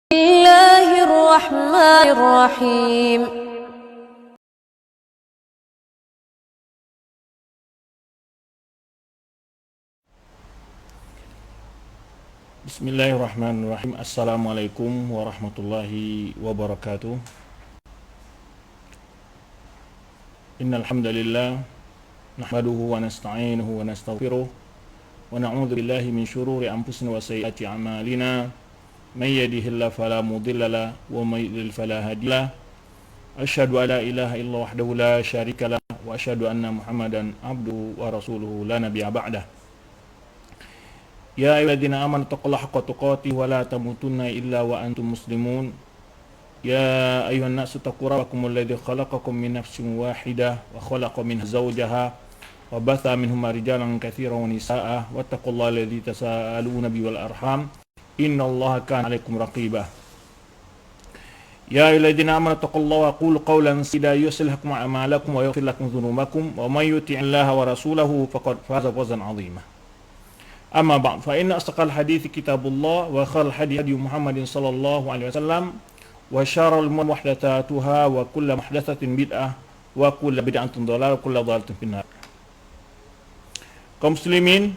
الله الرحمن الرحيم. Bismillahirrahmanirrahim. Assalamualaikum warahmatullahi wabarakatuh. Innal hamdalillah nahmaduhu wa nasta'inuhu wa nastaghfiruh wa na'udzu billahi min shururi anfusina wa sayyiati a'malina. May yahdihillahu fala mudilla lahu wa may yudlil fala hadiya lahu. Asyhadu an la ilaha illallah wahdahu la syarika lahu wa asyhadu anna Muhammadan abduhu wa rasuluhu la nabiyya ba'dah. Ya ayyuhalladzina amanu taqullaha haqqa tuqatih wa la tamutunna illa wa antum muslimun. Ya ayyuhan nasu taqu rabbakumul ladzi khalaqakum min nafsin wahidah wa khalaqa minha zawjaha wa batha minhuma rijalan katsiran wa nisaa'a wattaqullaha alladzi tasaaluna bihi wal arham innallaha kana 'alaikum raqiba. Ya ayyuhalladzina amanu taqullaha wa qulu qawlan sadida yuslih lakum a'malakum wa yaghfir lakum dhunubakum wa may yuti'illaha wa rasulahu faqad faza fawzan 'azima. Amma ba'd, fa inna asdaqal hadithi kitabullah wa khairal hadi hadi Muhammadin sallallahu alaihi wasallam wa syarrul umuri muhdatsatuha wa kullu muhdatsatin bid'ah wa kullu bid'atin dhalalah wa kullu dhalalatin finnar. Kaum muslimin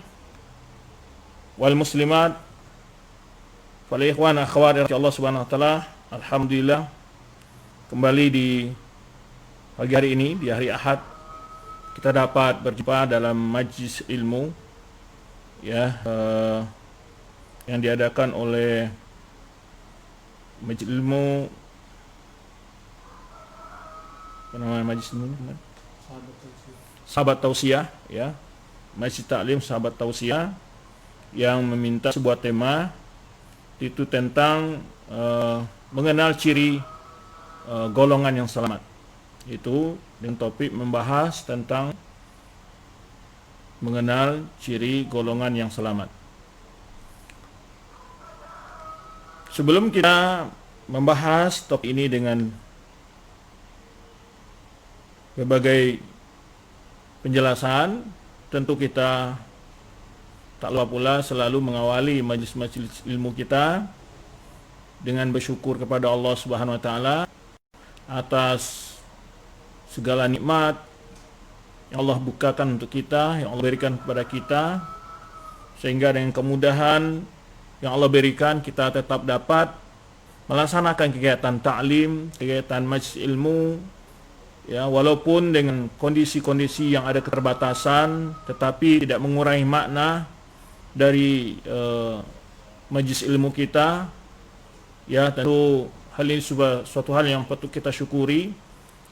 wal muslimat wal ikhwan akhwat Allah Subhanahu wa taala, alhamdulillah kembali di pagi hari ini, di hari Ahad, kita dapat berjumpa dalam majlis ilmu yang diadakan oleh Majlis Ilmu, apa namanya majlis ilmu? Sahabat Tausiah, ya. Majlis Taklim Sahabat Tausiah yang meminta sebuah tema itu tentang mengenal ciri golongan yang selamat. Itu dengan topik membahas tentang mengenal ciri golongan yang selamat. Sebelum kita membahas topik ini dengan berbagai penjelasan, tentu kita tak lupa pula selalu mengawali majlis-majlis ilmu kita dengan bersyukur kepada Allah Subhanahu wa taala atas segala nikmat yang Allah bukakan untuk kita, yang Allah berikan kepada kita, sehingga dengan kemudahan yang Allah berikan kita tetap dapat melaksanakan kegiatan ta'lim, kegiatan majlis ilmu, ya, walaupun dengan kondisi-kondisi yang ada keterbatasan, tetapi tidak mengurangi makna dari majlis ilmu kita. Ya, tentu hal ini suatu hal yang patut kita syukuri.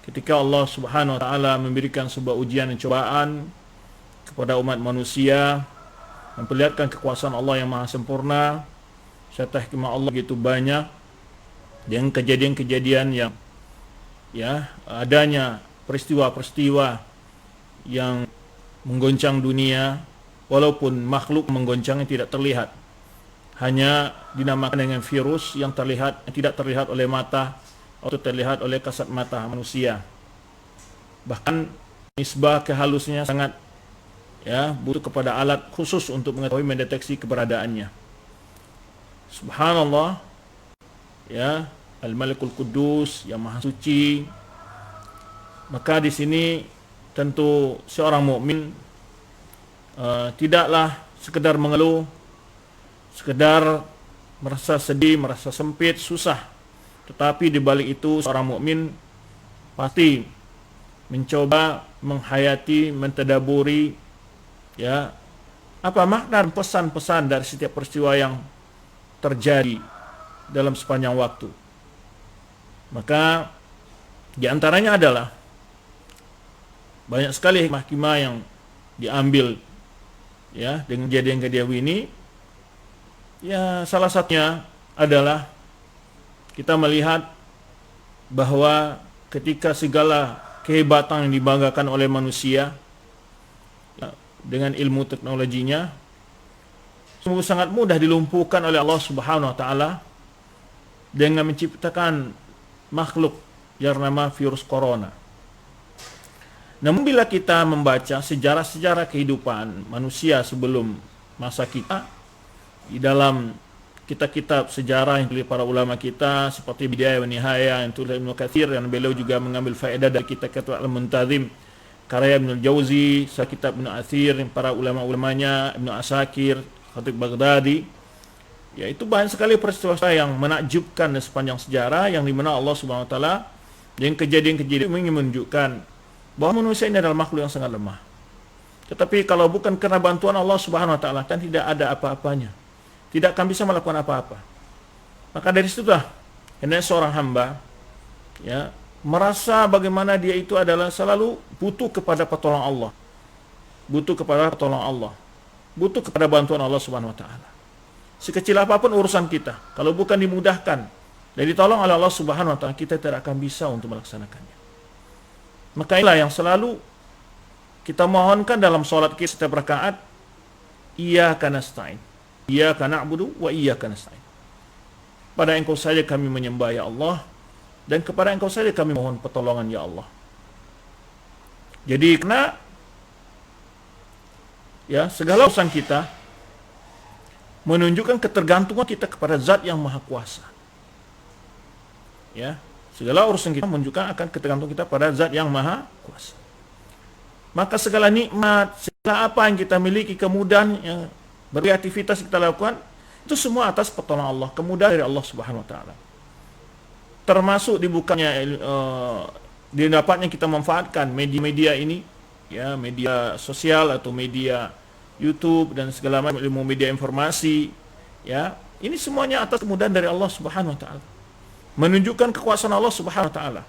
Ketika Allah Subhanahu wa taala memberikan sebuah ujian dan cobaan kepada umat manusia, memperlihatkan kekuasaan Allah yang maha sempurna, serta hikmah Allah begitu banyak, dengan kejadian-kejadian yang adanya peristiwa-peristiwa yang menggoncang dunia, walaupun makhluk menggoncangnya tidak terlihat, hanya dinamakan dengan virus yang terlihat, yang tidak terlihat oleh mata atau terlihat oleh kasat mata manusia. Bahkan nisbah kehalusnya sangat butuh kepada alat khusus untuk mengetahui, mendeteksi keberadaannya. Subhanallah, Al-Malikul Quddus yang Maha Suci. Maka di sini tentu seorang mukmin tidaklah sekedar mengeluh, sekedar merasa sedih, merasa sempit, susah. Tetapi di balik itu seorang mukmin pasti mencoba menghayati, mentadaburi apa makna dan pesan-pesan dari setiap peristiwa yang terjadi dalam sepanjang waktu. Maka di antaranya adalah banyak sekali hikmah-hikmah yang diambil dengan kejadian-kejadian ini. Salah satunya adalah kita melihat bahwa ketika segala kehebatan yang dibanggakan oleh manusia dengan ilmu teknologinya sungguh sangat mudah dilumpuhkan oleh Allah Subhanahu wa taala dengan menciptakan makhluk yang bernama virus corona. Namun bila kita membaca sejarah-sejarah kehidupan manusia sebelum masa kita, di dalam kitab-kitab sejarah yang ditulis para ulama kita seperti Bidayah wa Nihayah yang ditulis Ibnu Katsir, dan beliau juga mengambil faedah dari kitab-kitab Al-Muntazim karya Ibnu Jauzi, kitab Ibnu Athir, para ulama-ulamanya, Ibnu Asakir, Khatib Baghdadi. Ya, itu banyak sekali peristiwa yang menakjubkan di sepanjang sejarah, yang dimana Allah Subhanahu wa taala dengan kejadian-kejadian ingin menunjukkan bahwa manusia ini adalah makhluk yang sangat lemah. Tetapi kalau bukan karena bantuan Allah Subhanahu wa taala, kan tidak ada apa-apanya. Tidak akan bisa melakukan apa-apa. Maka dari situlah hendaknya seorang hamba ya merasa bagaimana dia itu adalah selalu butuh kepada pertolongan Allah. Butuh kepada pertolongan Allah. Butuh kepada bantuan Allah Subhanahu wa taala. Sekecil apapun urusan kita, kalau bukan dimudahkan dan ditolong oleh Allah Subhanahu wa taala, kita tidak akan bisa untuk melaksanakannya. Maka inilah yang selalu kita mohonkan dalam salat kita setiap rakaat, iyyaka nasta'in. Iyyaka na'budu wa iyyaka nasta'in. Pada Engkau saja kami menyembah ya Allah, dan kepada Engkau saja kami mohon pertolongan ya Allah. Jadi karena ya segala urusan kita menunjukkan ketergantungan kita kepada Zat yang Maha Kuasa. Ya, segala urusan kita menunjukkan akan ketergantungan kita pada Zat yang Maha Kuasa. Maka segala nikmat, segala apa yang kita miliki, kemudahan yang beraktivitas kita lakukan, itu semua atas pertolongan Allah, kemudahan dari Allah Subhanahu wa taala. Termasuk dibukanya didapatnya kita manfaatkan media-media ini, ya, media sosial atau media YouTube dan segala macam ilmu media informasi, ya. Ini semuanya atas kemudahan dari Allah Subhanahu wa taala. Menunjukkan kekuasaan Allah Subhanahu wa taala.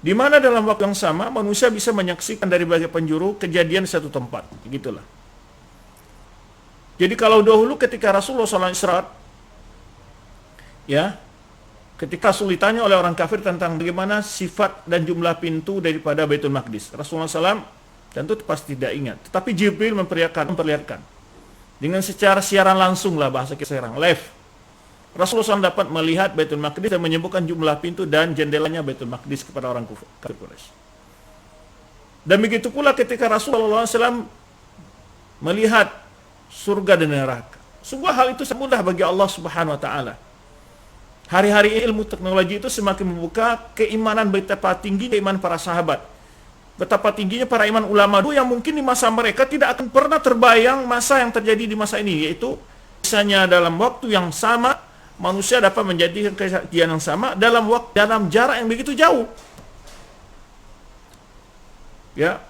Di mana dalam waktu yang sama manusia bisa menyaksikan dari berbagai penjuru kejadian di satu tempat, begitulah. Jadi kalau dahulu ketika Rasulullah SAW Isra, ya, ketika Rasul ditanya oleh orang kafir tentang bagaimana sifat dan jumlah pintu daripada Baitul Maqdis, Rasulullah SAW tentu pasti tidak ingat. Tetapi Jibril memperlihatkan dengan secara siaran langsung lah, bahasa kita sekarang, live. Rasulullah SAW dapat melihat Baitul Maqdis dan menyebutkan jumlah pintu dan jendelanya Baitul Maqdis kepada orang kafir Quraisy. Dan begitu pula ketika Rasulullah SAW melihat surga dan neraka. Sebuah hal itu mudah bagi Allah Subhanahu wa taala. Hari-hari ilmu teknologi itu semakin membuka keimanan betapa tinggi keimanan para sahabat. Betapa tingginya para iman ulama dulu yang mungkin di masa mereka tidak akan pernah terbayang masa yang terjadi di masa ini, yaitu misalnya dalam waktu yang sama manusia dapat menjadi kejadian yang sama dalam jarak yang begitu jauh. Ya.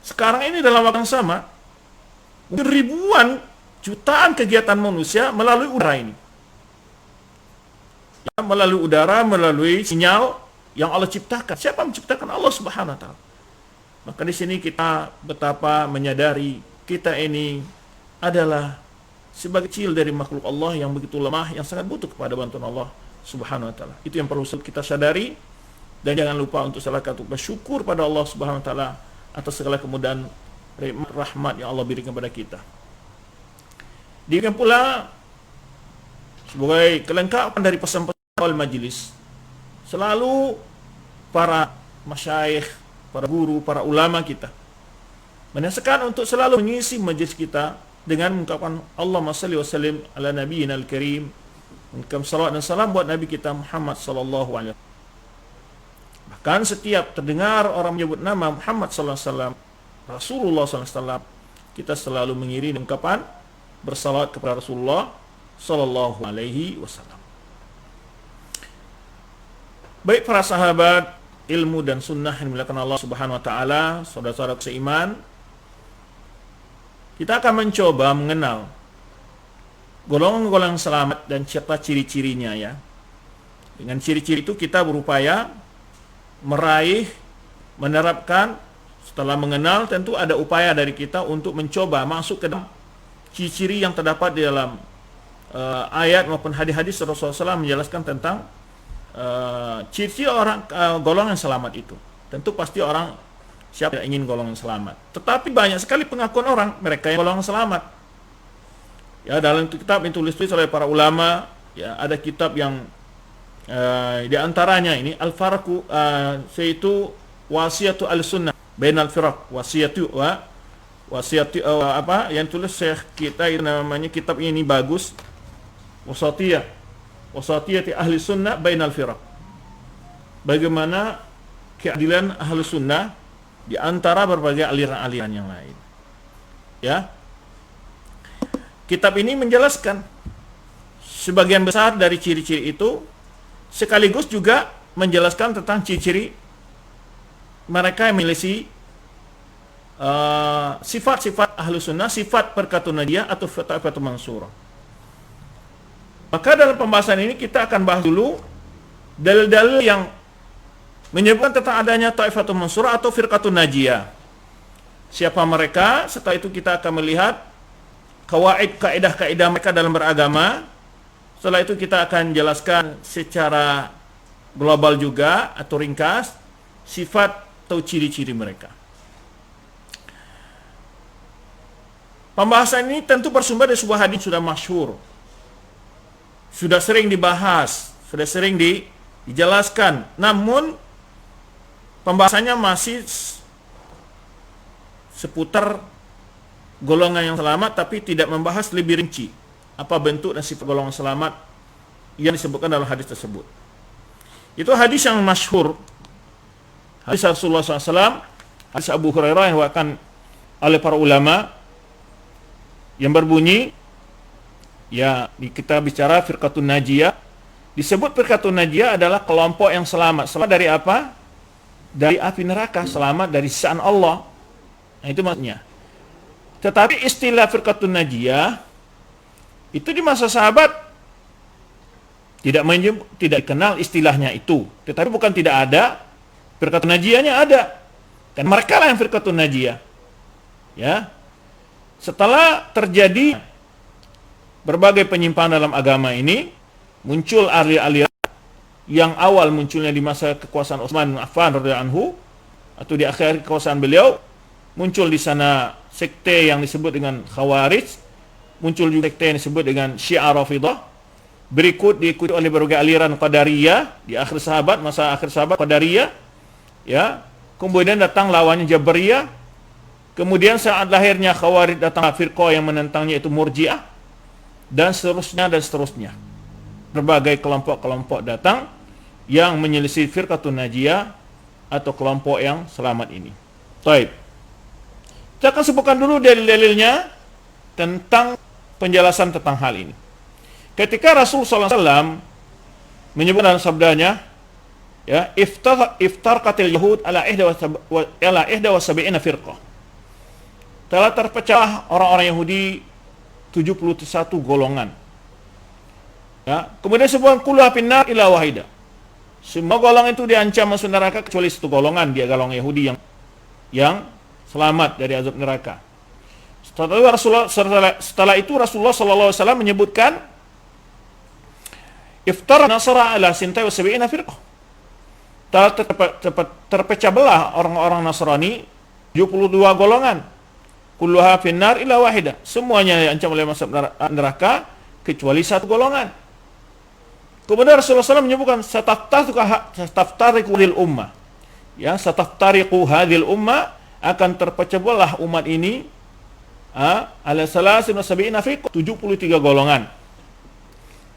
Sekarang ini dalam waktu yang sama ribuan jutaan kegiatan manusia melalui udara ini. Ya, melalui udara, melalui sinyal yang Allah ciptakan. Siapa menciptakan? Allah Subhanahu wa taala. Maka di sini kita betapa menyadari kita ini adalah sebagai kecil dari makhluk Allah yang begitu lemah, yang sangat butuh kepada bantuan Allah Subhanahu wa taala. Itu yang perlu kita sadari, dan jangan lupa untuk selalu bersyukur pada Allah Subhanahu wa taala atas segala kemudahan rahmat yang Allah berikan kepada kita. Demikian pula sebagai kelengkapan dari pesan-pesan awal majelis, selalu para masyayikh, para guru, para ulama kita menasihatkan untuk selalu mengisi majelis kita dengan mengucapkan Allahumma shalli wa sallim ala nabiyyina al-karim, mengucapkan salawat dan salam buat nabi kita Muhammad sallallahu alaihi wasallam. Bahkan setiap terdengar orang menyebut nama Muhammad sallallahu alaihi wasallam, Rasulullah SAW, kita selalu mengiringi ungkapan bersalawat kepada Rasulullah Sallallahu Alaihi Wasallam. Baik para sahabat ilmu dan sunnah yang dimuliakan Allah Subhanahu Wa Taala, saudara-saudara seiman, kita akan mencoba mengenal golongan-golongan selamat dan serta ciri-cirinya, ya. Dengan ciri-ciri itu kita berupaya meraih, menerapkan. Setelah mengenal, tentu ada upaya dari kita untuk mencoba masuk ke dalam ciri-ciri yang terdapat di dalam ayat maupun hadis-hadis Rasulullah SAW menjelaskan tentang ciri-ciri orang golongan selamat itu. Tentu pasti orang siapa yang ingin golongan selamat. Tetapi banyak sekali pengakuan orang mereka yang golongan selamat. Ya, dalam kitab yang tulis oleh para ulama, ya, ada kitab yang di antaranya ini Al-Farqu, yaitu Wasiatu Al-Sunnah Bainal Firaq, wasiyatu wasiat yang tulis Syekh kita itu namanya, kitab ini bagus, wasatiyati ahli sunnah bainal firaq. Bagaimana keadilan ahli sunnah di antara berbagai aliran-aliran yang lain. Ya. Kitab ini menjelaskan sebagian besar dari ciri-ciri itu, sekaligus juga menjelaskan tentang ciri-ciri mereka yang memiliki sifat-sifat ahlu sunnah, sifat firqatun najiyah atau ta'ifatul mansurah. Maka dalam pembahasan ini kita akan bahas dulu dalil-dalil yang menyebutkan tentang adanya ta'ifatul mansurah atau firqatun najiyah. Siapa mereka? Setelah itu kita akan melihat kaidah-kaidah mereka dalam beragama. Setelah itu kita akan jelaskan secara global juga atau ringkas sifat atau ciri-ciri mereka. Pembahasan ini tentu bersumber dari sebuah hadis sudah masyhur, sudah sering dibahas, sudah sering dijelaskan. Namun pembahasannya masih seputar golongan yang selamat, tapi tidak membahas lebih rinci apa bentuk dan sifat golongan selamat yang disebutkan dalam hadis tersebut. Itu hadis yang masyhur, hadis Rasulullah SAW, hadis Abu Hurairah yang diwakilkan oleh para ulama, yang berbunyi, ya kita bicara firqatun najiyah, disebut firqatun najiyah adalah kelompok yang selamat. Selamat dari apa? Dari api neraka, selamat dari siksaan Allah. Nah, itu maksudnya. Tetapi istilah firqatun najiyah itu di masa sahabat tidak dikenal istilahnya itu. Tetapi bukan tidak ada, firqatun najiyahnya ada. Dan mereka lah yang firqatun najiyah. Ya. Setelah terjadi berbagai penyimpangan dalam agama ini, muncul aliran yang awal munculnya di masa kekuasaan Utsman bin Affan radhiyallahu anhu, atau di akhir kekuasaan beliau, muncul di sana sekte yang disebut dengan Khawarij, muncul juga sekte yang disebut dengan Syiah Rafidah, berikut diikuti oleh berbagai aliran Qadariyah di akhir sahabat, masa akhir sahabat Qadariyah, ya. Kemudian datang lawannya Jabariyah. Kemudian saat lahirnya Khawarij datang firqah yang menentangnya, itu Murji'ah, dan seterusnya dan seterusnya. Berbagai kelompok-kelompok datang yang menyelisih firqatun najiyah atau kelompok yang selamat ini. Baik. Kita akan sebutkan dulu dalil-dalilnya tentang penjelasan tentang hal ini. Ketika Rasulullah SAW menyebut dalam sabdanya, ya, iftarqatil yahud ala ihda wa sab'ina firqah. Telah terpecah orang-orang Yahudi 71 golongan. Ya, kemudian sebuah kulluha finnar illa wahida. Semua golongan itu diancam masuk neraka kecuali satu golongan, dia golongan Yahudi yang selamat dari azab neraka. Setelah itu Rasulullah SAW menyebutkan iftar nasara ala sintai wa sab'ina firqah. Telah terpecah belah orang-orang Nasrani 72 golongan. Kulluha finnar illa wahida. Semuanya diancam oleh masuk neraka kecuali satu golongan. Kemudian Rasulullah SAW menyebutkan sataftariqu hadhil ummah. Ya, sataftariqu hadhil ummah, akan terpecah belah umat ini ala salasin wa sab'ina firqah, 73 golongan.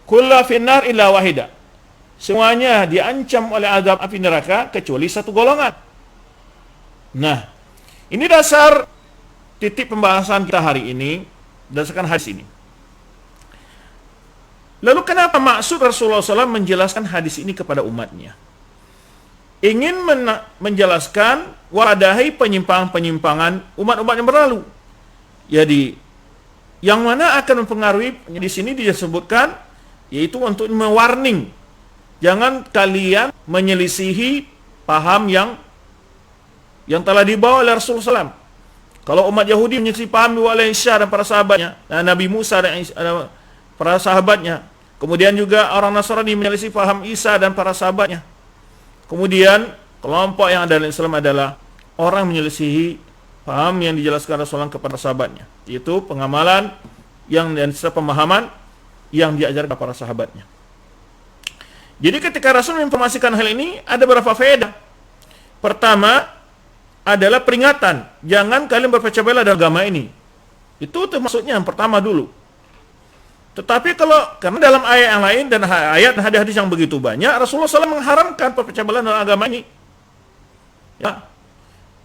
Kulluha finnar illa wahida. Semuanya diancam oleh azab api neraka kecuali satu golongan. Nah, ini dasar titik pembahasan kita hari ini berdasarkan hadis ini. Lalu kenapa maksud Rasulullah SAW menjelaskan hadis ini kepada umatnya? Ingin menjelaskan wadahi penyimpangan-penyimpangan umat-umat yang berlalu. Jadi, yang mana akan mempengaruhi, di sini disebutkan, yaitu untuk mewarning. Jangan kalian menyelisihi paham yang telah dibawa oleh Rasulullah SAW. Kalau umat Yahudi menyelisih paham oleh Isa dan para sahabatnya, Nabi Musa dan para sahabatnya. Kemudian juga orang Nasrani menyelisih paham Isa dan para sahabatnya. Kemudian kelompok yang ada dalam Islam adalah orang menyelisihi paham yang dijelaskan Rasulullah kepada sahabatnya, yaitu pengamalan dan pemahaman yang diajarkan para sahabatnya. Jadi ketika Rasul menginformasikan hal ini, ada beberapa faedah. Pertama, adalah peringatan. Jangan kalian berpecah belah dalam agama ini. Itu maksudnya yang pertama dulu. Tetapi karena dalam ayat yang lain dan ayat dan hadis-hadis yang begitu banyak, Rasulullah SAW mengharamkan perpecah belah dalam agama ini. Ya.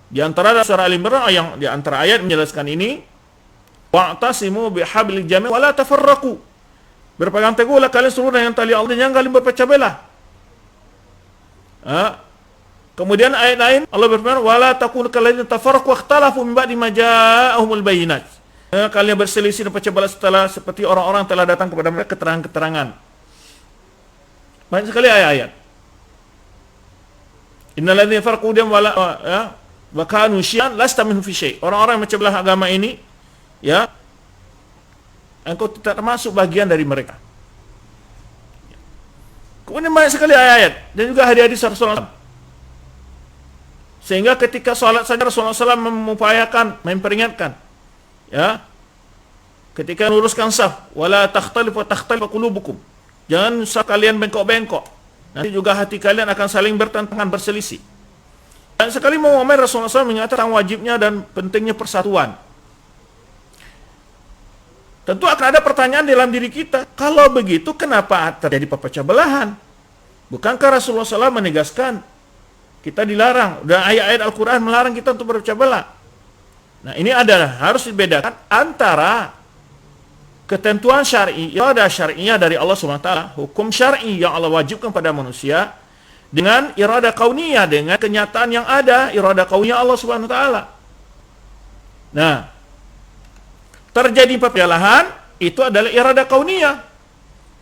Di antara surah Al-Imran yang di antara ayat menjelaskan ini, wa'tasimu bihablil jami' wa la tafarraqu. Berpegang teguhlah kalian seluruh dengan tali Allah dan jangan kalian berpecah belah. Kemudian ayat lain Allah berfirman, wala takunu kalladzina tafarraqu ikhtalafu min ba'di ma ja'ahumul bayyinat. Kalian berselisih dan pecah belah setelah seperti orang-orang telah datang kepada mereka keterangan-keterangan. Banyak sekali ayat-ayat. Innal ladzina farraqu dinahum wa kanu syi'an lasta minhum fi syai'. Orang-orang yang pecah belah agama ini, ya, engkau tidak termasuk bagian dari mereka. Kemudian banyak sekali ayat-ayat dan juga hadis-hadis Rasulullah SAW. Sehingga ketika sholat saja Rasulullah SAW mengupayakan, memperingatkan, ya, ketika meluruskan saf, wala takhtalif wa takhtalif qulubukum. Jangan saf kalian bengkok-bengkok. Nanti juga hati kalian akan saling bertentangan, berselisih. Dan sekali Muhammad Rasulullah SAW menyatakan wajibnya dan pentingnya persatuan. Tentu akan ada pertanyaan dalam diri kita, kalau begitu kenapa terjadi perpecah belahan? Bukankah Rasulullah SAW menegaskan kita dilarang, dan ayat-ayat Al-Quran melarang kita untuk berpecah belah? Nah, ini adalah harus dibedakan antara ketentuan syar'i, iradah syar'iyah dari Allah SWT, hukum syar'i yang Allah wajibkan pada manusia, dengan iradah kauniyah, dengan kenyataan yang ada, iradah kauniyah Allah SWT. Nah, terjadi perpecah itu adalah iradah kauniyah.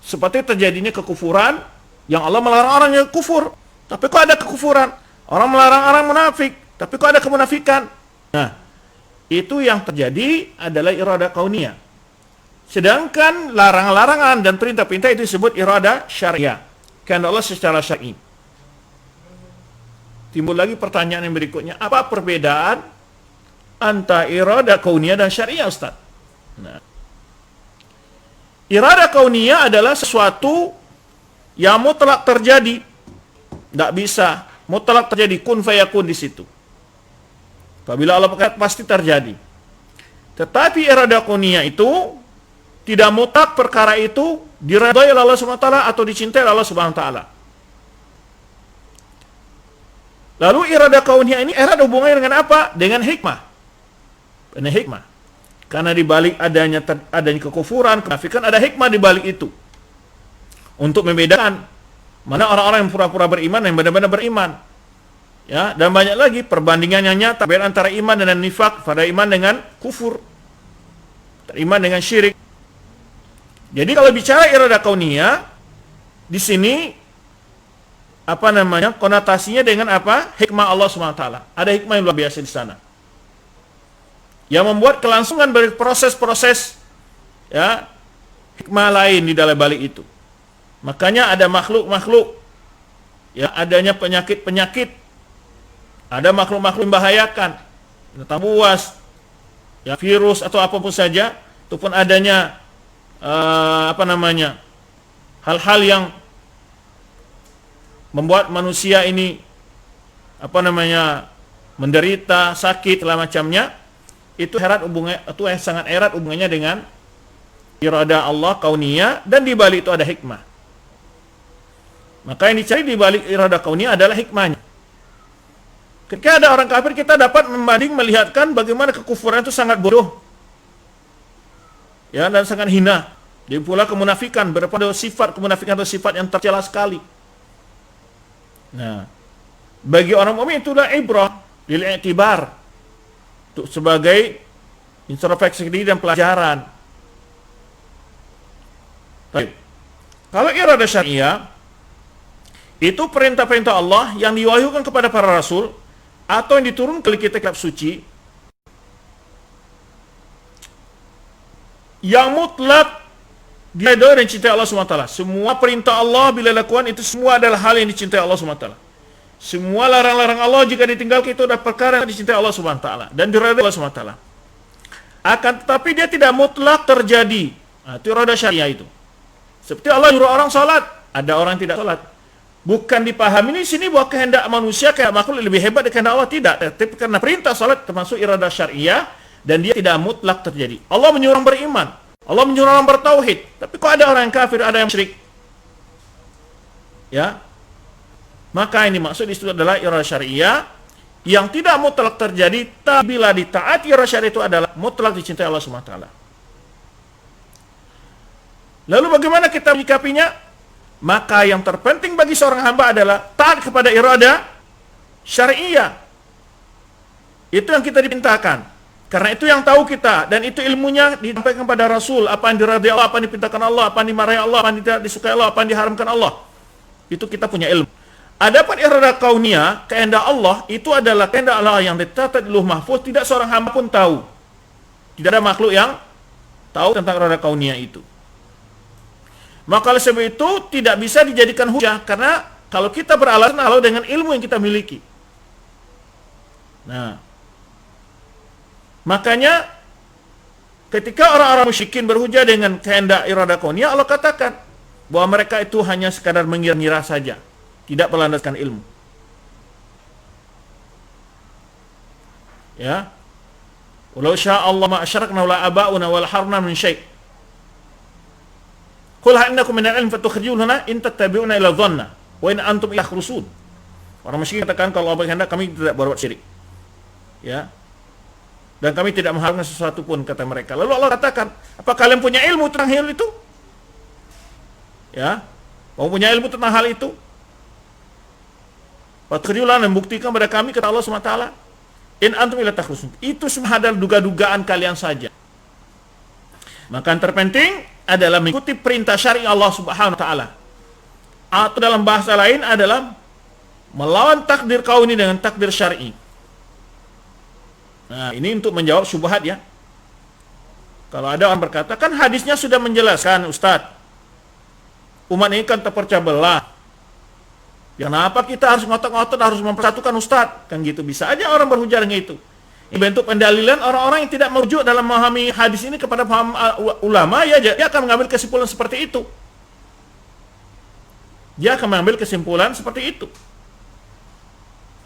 Seperti terjadinya kekufuran yang Allah melarang orang yang kufur. Tapi kok ada kekufuran? Orang melarang orang munafik, tapi kok ada kemunafikan? Nah, itu yang terjadi adalah iradah kauniyah. Sedangkan larangan-larangan dan perintah-perintah itu disebut iradah syariah. Karena Allah secara syar'i. Timbul lagi pertanyaan yang berikutnya, apa perbedaan antara iradah kauniyah dan syariah, Ustaz? Nah, iradah kauniyah adalah sesuatu yang mutlak terjadi. Tidak bisa mutlak terjadi, kun fayakun di situ. Apabila Allah berkata pasti terjadi. Tetapi iradah kauniyah itu tidak mutlak perkara itu diridhai oleh Allah SWT atau dicintai oleh Allah SWT. Lalu iradah kauniyah ini erat hubungannya dengan apa? Dengan hikmah. Dengan hikmah. Karena di balik adanya kekufuran, kemunafikan, ada hikmah di balik itu. Untuk membedakan mana orang-orang yang pura-pura beriman dan yang benar-benar beriman. Ya, dan banyak lagi perbandingan yang nyata antara iman dengan nifak, pada iman dengan kufur, iman dengan syirik. Jadi kalau bicara iradah kauniyah di sini konotasinya dengan apa? Hikmah Allah SWT. Ada hikmah yang luar biasa di sana. Yang membuat kelangsungan dari proses-proses, ya, hikmah lain di dalam balik itu. Makanya ada makhluk-makhluk, ya, adanya penyakit-penyakit, ada makhluk-makhluk membahayakan, binatang buas, ya, virus atau apapun saja, ataupun adanya hal-hal yang membuat manusia ini menderita, sakit, segala macamnya. Itu yang sangat erat hubungannya dengan iradah Allah kauniyah, dan di balik itu ada hikmah. Maka yang dicari di balik iradah kauniyah adalah hikmahnya. Ketika ada orang kafir, kita dapat melihatkan bagaimana kekufuran itu sangat bodoh, ya, dan sangat hina. Dia pula kemunafikan, berpada sifat kemunafikan atau sifat yang tercela sekali. Nah, bagi orang mukmin itulah ibrah, lil i'tibar, untuk sebagai introspeksi diri dan pelajaran. Baik. Kalau iradah syariah itu perintah-perintah Allah yang diwahyukan kepada para rasul atau yang diturunkan ke kitab suci yang mutlak diridhoi dan dicintai Allah SWT. Semua perintah Allah bila lakukan itu semua adalah hal yang dicintai Allah SWT. Semua larang-larang Allah jika ditinggalkan itu adalah perkara yang dicintai Allah SWT dan diridhoi Allah SWT. Akan tetapi dia tidak mutlak terjadi. Itu iradah syariah itu. Seperti Allah nyuruh orang salat, ada orang yang tidak salat. Bukan dipahami di sini bahwa kehendak manusia, kehendak makhluk lebih hebat dari kehendak Allah, tidak. Tapi karena perintah salat termasuk iradah syariah dan dia tidak mutlak terjadi. Allah menyuruh orang beriman, Allah menyuruh orang bertauhid. Tapi kok ada orang yang kafir, ada yang musyrik? Ya. Maka ini maksud itu adalah iradah syariah yang tidak mutlak terjadi, tapi bila ditaati iradah syariah itu adalah mutlak dicintai Allah SWT. Lalu bagaimana kita menyikapinya? Maka yang terpenting bagi seorang hamba adalah taat kepada iradah syariah. Itu yang kita diperintahkan. Karena itu yang tahu kita, dan itu ilmunya disampaikan kepada Rasul. Apa yang diradai Allah, apa yang diperintahkan Allah, apa yang dimarahi Allah, apa yang tidak disukai Allah, apa yang diharamkan Allah. Itu kita punya ilmu. Adapun iradah kauniyah, kehendak Allah, itu adalah kehendak Allah yang dicatat di Lauh Mahfuz, tidak seorang hamba pun tahu. Tidak ada makhluk yang tahu tentang iradah kauniyah itu. Maka oleh sebab itu tidak bisa dijadikan hujah, karena kalau kita beralasan dengan ilmu yang kita miliki. Nah, makanya ketika orang-orang musyrikin berhujah dengan kehendak iradah kauniyah, Allah katakan bahwa mereka itu hanya sekadar mengira-ngira saja, tidak berlandaskan ilmu. Ya, walau syaa Allah ma asyrakna wala aba'una wala harna min syai'. Qul hal innakum minal ilmi fatukhrijuna in tattabi'una illa dhanna wa in antum illa khrusun. Orang musyrik katakan kalau Allah berkehendak kami tidak berbuat syirik. Ya. Dan kami tidak menghalalkan sesuatu pun, kata mereka. Lalu Allah katakan, apa kalian punya ilmu tentang hal itu? Ya. Kamu punya ilmu tentang hal itu? Fatukhrijuna, membuktikan kepada kami, kata Allah SWT, in antum illa takhrusun. Itu semua adalah duga-dugaan kalian saja. Maka yang terpenting adalah mengikuti perintah syariat Allah Subhanahu wa taala. Atau dalam bahasa lain adalah melawan takdir kauni dengan takdir syar'i. Nah, ini untuk menjawab syubhat ya. Kalau ada orang berkata, kan hadisnya sudah menjelaskan, Ustadz. Umat ini kan terpecah belah. Ya, kenapa kita harus ngotot-ngotot harus mempersatukan Ustadz? Kan gitu, bisa aja orang berhujah dengan itu. Ini bentuk pendalilan orang-orang yang tidak merujuk dalam memahami hadis ini kepada paham ulama, ya dia akan mengambil kesimpulan seperti itu. Dia akan mengambil kesimpulan seperti itu.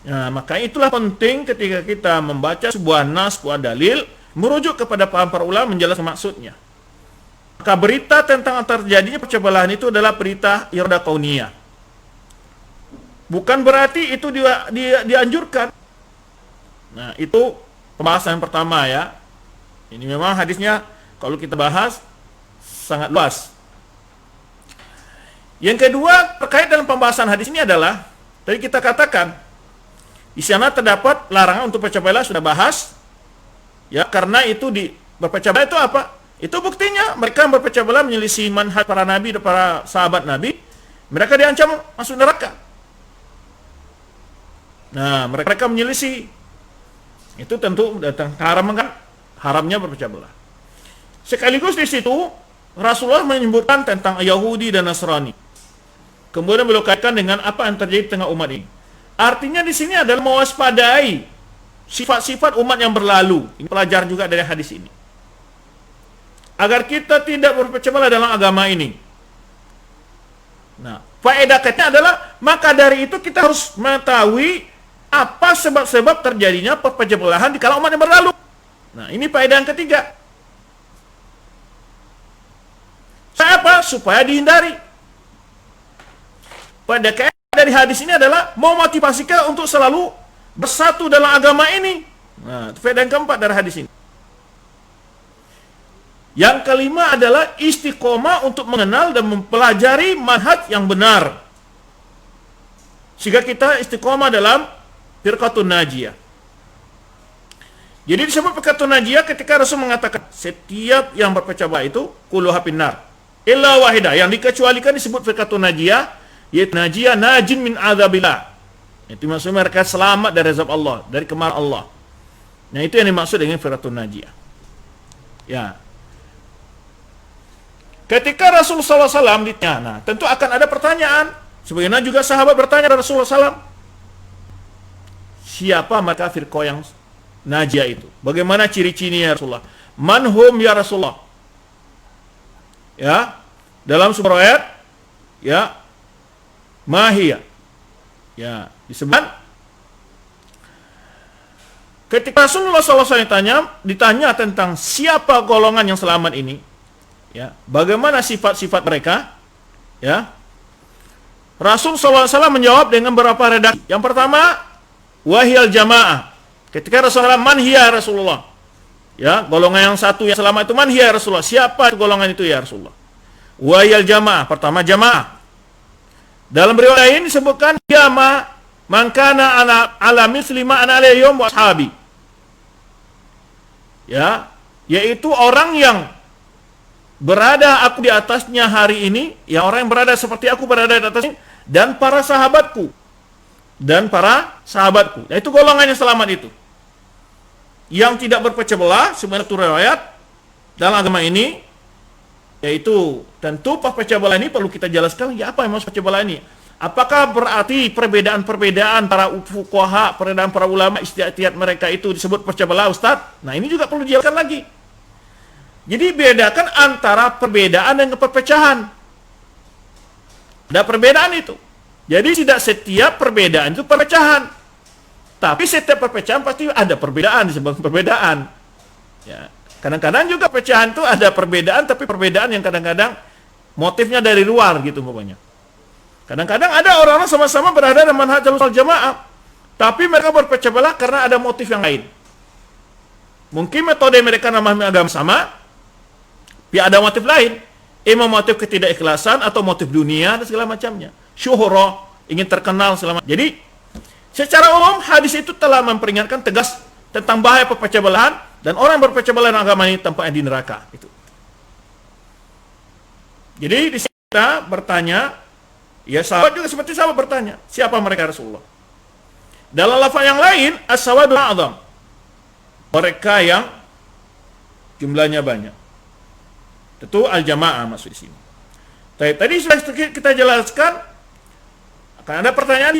Nah, maka itulah penting ketika kita membaca sebuah nas, sebuah dalil, merujuk kepada paham para ulama, menjelaskan maksudnya. Maka berita tentang terjadinya percobaan itu adalah berita iradah kauniyah. Bukan berarti itu dianjurkan. Nah, itu pembahasan pertama ya. Ini memang hadisnya kalau kita bahas sangat luas. Yang kedua, terkait dengan pembahasan hadis ini adalah tadi kita katakan di sana terdapat larangan untuk berpecah belah, sudah bahas. Ya, karena itu berpecah belah itu apa? Itu buktinya mereka berpecah belah menyelisih manhaj para nabi dan para sahabat nabi. Mereka diancam masuk neraka. Nah, mereka menyelisih. Itu tentu datang haramnya berpecah belah. Sekaligus di situ Rasulullah menyebutkan tentang Yahudi dan Nasrani. Kemudian beliau kaitkan dengan apa yang terjadi di tengah umat ini. Artinya di sini adalah mewaspadai sifat-sifat umat yang berlalu. Ini pelajaran juga dari hadis ini. Agar kita tidak berpecah belah dalam agama ini. Nah, faedah kaitnya adalah maka dari itu kita harus mengetahui apa sebab-sebab terjadinya perpecah belahan di kalangan umat yang berlalu. Nah, ini faedah yang ketiga. Apa? Supaya dihindari. Pada kaidah dari hadis ini adalah memotivasi kita untuk selalu bersatu dalam agama ini. Nah, faedah yang keempat dari hadis ini. Yang kelima adalah istiqomah untuk mengenal dan mempelajari manhaj yang benar. Sehingga kita istiqomah dalam firqatun najiyah. Jadi disebut firqatun najiyah ketika Rasul mengatakan setiap yang berpecah belah itu kulluha finnar illa wahidah, yang dikecualikan disebut firqatun najiyah, yaitu najiyah najin min adzabillah. Itu maksudnya mereka selamat dari azab Allah, dari kemarahan Allah. Nah, itu yang dimaksud dengan firqatun najiyah. Ya. Ketika Rasulullah SAW ditanya, nah, tentu akan ada pertanyaan. Sebagaimana juga sahabat bertanya kepada Rasulullah SAW, siapa maka firqah yang najiyah itu? Bagaimana ciri-cirinya ya Rasulullah? Manhum ya Rasulullah? Ya, dalam sebuah ayat, ya, mahiyah. Ya, disebut ketika Rasulullah SAW ditanya tentang siapa golongan yang selamat ini, ya, bagaimana sifat-sifat mereka, ya, Rasul SAW menjawab dengan beberapa redaksi. Yang pertama, wahiyal jamaah. Ketika Rasulullah, man hiya Rasulullah, ya, golongan yang satu yang selamat itu man hiya Rasulullah, siapa golongan itu ya Rasulullah? Wahiyal jamaah, pertama jamaah. Dalam riwayat lain disebutkan jama man kana ala misli ma ana alayhi wa ashabi. Ya, yaitu orang yang berada aku di atasnya hari ini, ya, orang yang berada seperti aku berada di atasnya, dan para sahabatku. Nah, itu golongan yang selamat itu. Yang tidak berpecah belah, sebenarnya satu riwayat dalam agama ini, yaitu tentu pecah belah ini perlu kita jelaskan, ya, apa yang maksud pecah belah ini? Apakah berarti perbedaan-perbedaan para fuqaha, perbedaan para ulama, ijtihad mereka itu disebut pecah belah, Ustaz? Nah, ini juga perlu dijelaskan lagi. Jadi bedakan antara perbedaan dan perpecahan. Ada perbedaan itu. Jadi tidak setiap perbedaan itu perpecahan. Tapi setiap perpecahan pasti ada perbedaan, disebut perbedaan. Ya. Kadang-kadang juga perpecahan itu ada perbedaan, tapi perbedaan yang kadang-kadang motifnya dari luar gitu pokoknya. Kadang-kadang ada orang-orang sama-sama berada dalam manhaj Ahlussunnah Jamaah, tapi mereka berpecah belah karena ada motif yang lain. Mungkin metode mereka memahami agama sama, tapi ada motif lain. Imam motif ketidakikhlasan atau motif dunia dan segala macamnya. Syuhra, ingin terkenal selama. Jadi, secara umum hadis itu telah memperingatkan tegas tentang bahaya perpecah belahan, dan orang yang berpecah belah dalam agama ini tempatnya di neraka. Itu. Jadi di sini kita bertanya, ya sahabat juga seperti sahabat bertanya, siapa mereka Rasulullah? Dalam lafaz yang lain, as-sawadul a'zam. Mereka yang jumlahnya banyak. Tentu al-jamaah masuk di sini. Tadi sudah kita jelaskan, akan ada pertanyaan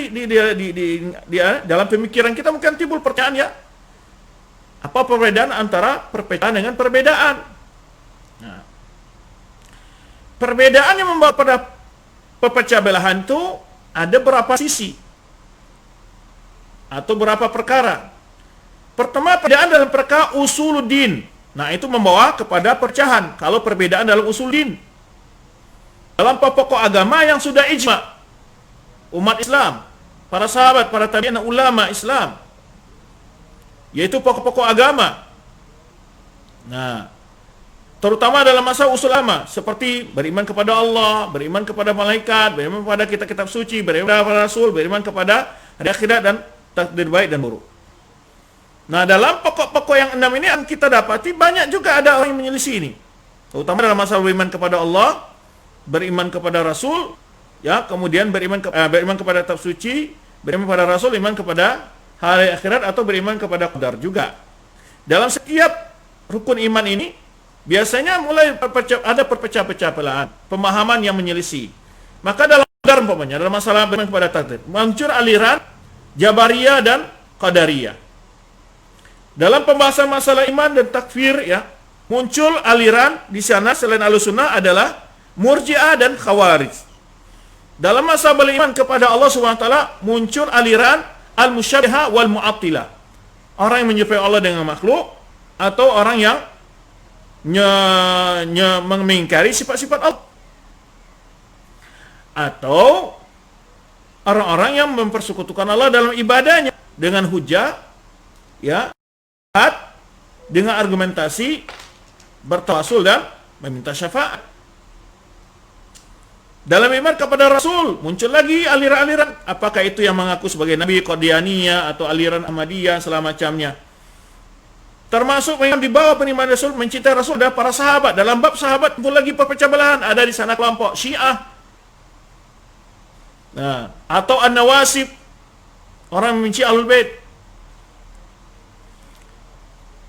dalam pemikiran kita, mungkin timbul pertanyaan, ya, apa perbedaan antara perpecahan dengan perbedaan? Nah, perbedaan yang membawa pada perpecah belahan itu ada berapa sisi atau berapa perkara. Pertama, perbedaan dalam perkara usuluddin. Nah, itu membawa kepada perpecahan kalau perbedaan dalam usuluddin. Dalam pokok agama yang sudah ijma, umat Islam, para sahabat, para tabi'in, ulama Islam, yaitu pokok-pokok agama. Nah, terutama dalam masa usul agama, seperti beriman kepada Allah, beriman kepada malaikat, beriman kepada kitab-kitab suci, beriman kepada Rasul, beriman kepada hari akhirat dan takdir baik dan buruk. Nah, dalam pokok-pokok yang 6 ini yang kita dapati banyak juga ada orang yang menyelisih ini. Terutama dalam masalah beriman kepada Allah, beriman kepada Rasul, ya, kemudian beriman kepada kitab suci, beriman kepada Rasul, beriman kepada hari akhirat, atau beriman kepada qadar juga. Dalam setiap rukun iman ini biasanya mulai ada perpecah-pecah belahan, pemahaman yang menyelisih. Maka dalam qadar umpamanya, dalam masalah beriman kepada takdir, muncul aliran Jabariyah dan Qadariyah. Dalam pembahasan masalah iman dan takfir, ya, muncul aliran di sana selain Ahlussunnah adalah Murji'ah dan Khawarij. Dalam masalah beriman kepada Allah Subhanahu wa taala muncul aliran Al-Musyabbihah wal Mu'attilah. Orang yang menyerupai Allah dengan makhluk, atau orang yang mengingkari sifat-sifat Allah. Atau orang-orang yang mempersekutukan Allah dalam ibadahnya dengan hujah, ya, dengan argumentasi, bertawasul dan meminta syafaat. Dalam iman kepada Rasul muncul lagi aliran-aliran, apakah itu yang mengaku sebagai Nabi, Qadianiyah, atau aliran Ahmadiyah segala macamnya. Termasuk yang dibawa penerimaan Rasul, mencintai Rasul dan para sahabat. Dalam bab sahabat muncul lagi perpecah belahan, ada di sana kelompok Syiah, nah, atau An-Nawasib, orang membenci Ahlul Bait.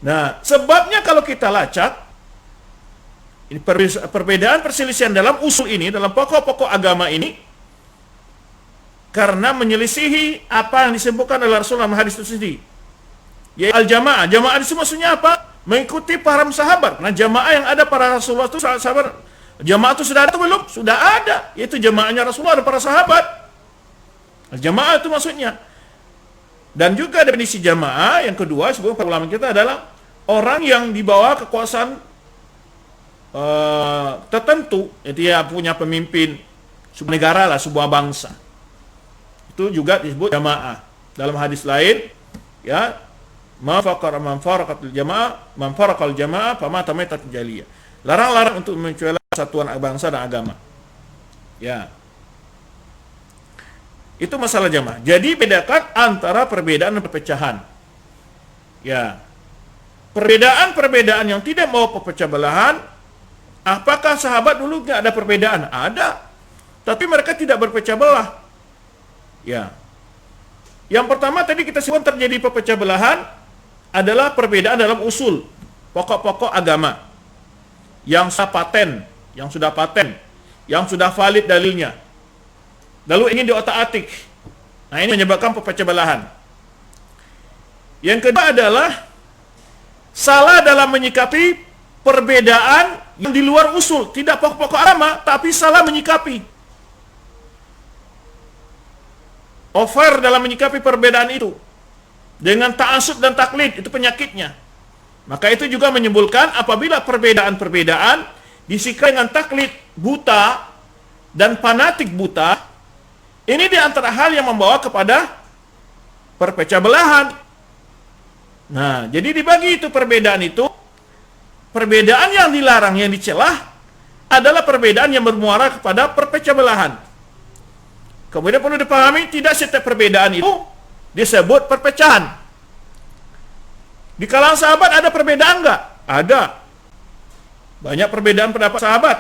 Nah, sebabnya kalau kita lacak, ini perbedaan perselisihan dalam usul ini, dalam pokok-pokok agama ini, karena menyelisihi apa yang disebutkan oleh Rasulullah dalam hadis itu sendiri. Yaitu al-jamaah. Jamaah itu maksudnya apa? Mengikuti paham sahabat. Nah, jamaah yang ada para Rasulullah itu sahabat. Jamaah itu sudah ada atau belum? Sudah ada. Yaitu jamaahnya Rasulullah dan para sahabat. Jamaah itu maksudnya. Dan juga definisi jamaah yang kedua sebelum para ulama kita adalah orang yang di bawah kekuasaan tertentu, dia punya pemimpin sebuah negara lah, sebuah bangsa. Itu juga disebut jamaah. Dalam hadis lain, ya, man faraqatul jamaah fama tamaitat jaliyah. Larang-larang untuk mencela persatuan bangsa dan agama. Ya. Itu masalah jamaah. Jadi bedakan antara perbedaan dan perpecahan. Ya. Perbedaan-perbedaan yang tidak mau perpecah belahan, apakah sahabat dulu nggak ada perbedaan? Ada. Tapi mereka tidak berpecah belah. Ya. Yang pertama tadi kita sebut terjadi perpecah belahan adalah perbedaan dalam usul, pokok-pokok agama. Yang sudah paten, yang sudah valid dalilnya. Lalu ingin diotak-atik. Nah, ini menyebabkan perpecah belahan. Yang kedua adalah salah dalam menyikapi perbedaan yang di luar usul, tidak pokok-pokok agama, tapi salah menyikapi. Over dalam menyikapi perbedaan itu dengan ta'assub dan taklid, itu penyakitnya. Maka itu juga menimbulkan apabila perbedaan-perbedaan disikapi dengan taklid buta dan fanatik buta, ini di antara hal yang membawa kepada perpecah belahan. Nah, jadi dibagi itu perbedaan itu. Perbedaan yang dilarang, yang dicelah adalah perbedaan yang bermuara kepada perpecah belahan. Kemudian perlu dipahami, tidak setiap perbedaan itu disebut perpecahan. Di kalangan sahabat ada perbedaan enggak? Ada. Banyak perbedaan pendapat sahabat.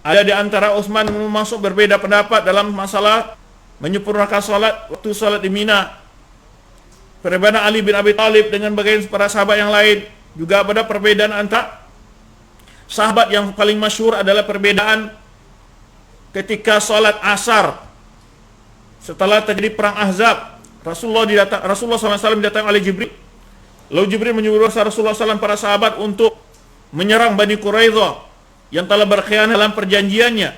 Ada di antara Utsman masuk berbeda pendapat dalam masalah menyempurnakan salat waktu salat di Mina. Perbedaan Ali bin Abi Thalib dengan bagian para sahabat yang lain. Juga ada perbedaan antara sahabat. Yang paling masyhur adalah perbedaan ketika salat asar setelah terjadi perang Ahzab. Rasulullah SAW didatang oleh Jibril. Lalu Jibril menyuruh Rasulullah SAW para sahabat untuk menyerang Bani Quraidah yang telah berkhianat dalam perjanjiannya.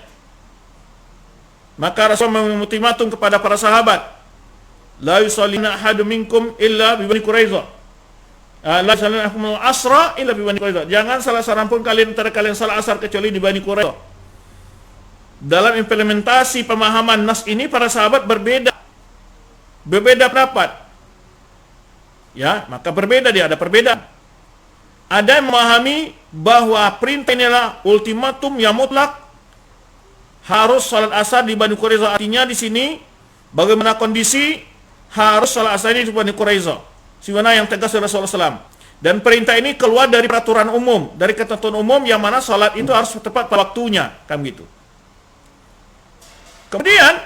Maka Rasul memultimatum kepada para sahabat, la yusallina ahadun minkum illa bi Bani Quraidah. La yusallina ahadun asra illa bi Bani Quraidah. Jangan salah seorang pun antara kalian salat asar kecuali di Bani Quraidah. Dalam implementasi pemahaman nas ini para sahabat berbeda pendapat. Ya, maka berbeda, dia ada perbedaan. Ada yang memahami bahwa perintah ini adalah ultimatum yang mutlak, harus salat asar di Bani Quraidah. Artinya di sini bagaimana kondisi harus salat asar di Bani Quraidah, sebagaimana yang tegas Rasulullah SAW. Dan perintah ini keluar dari peraturan umum, dari ketentuan umum yang mana salat itu harus tepat pada waktunya, kan gitu. Kemudian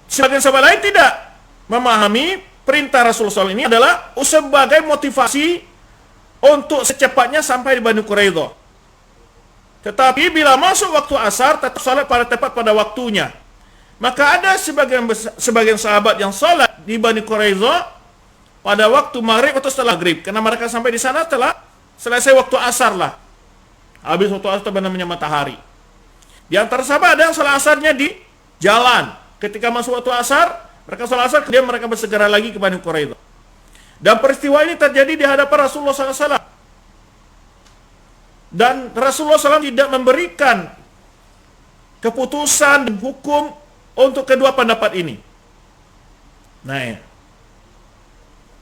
sebagian sahabat lain tidak memahami perintah Rasulullah SAW ini adalah sebagai motivasi untuk secepatnya sampai di Bani Quraidah. Tetapi bila masuk waktu asar tetap salat tepat pada waktunya. Maka ada sebagian sahabat yang salat di Bani Quraidah pada waktu maghrib atau setelah maghrib, karena mereka sampai di sana telah selesai waktu asar lah. Habis waktu asar namanya matahari. Di antara sahabat ada yang salat asarnya di jalan. Ketika masuk waktu asar, mereka salat asar, kemudian mereka bersegera lagi ke Bani Quraidah. Dan peristiwa ini terjadi di hadapan Rasulullah SAW. Dan Rasulullah SAW tidak memberikan keputusan dan hukum untuk kedua pendapat ini. Nah, ya.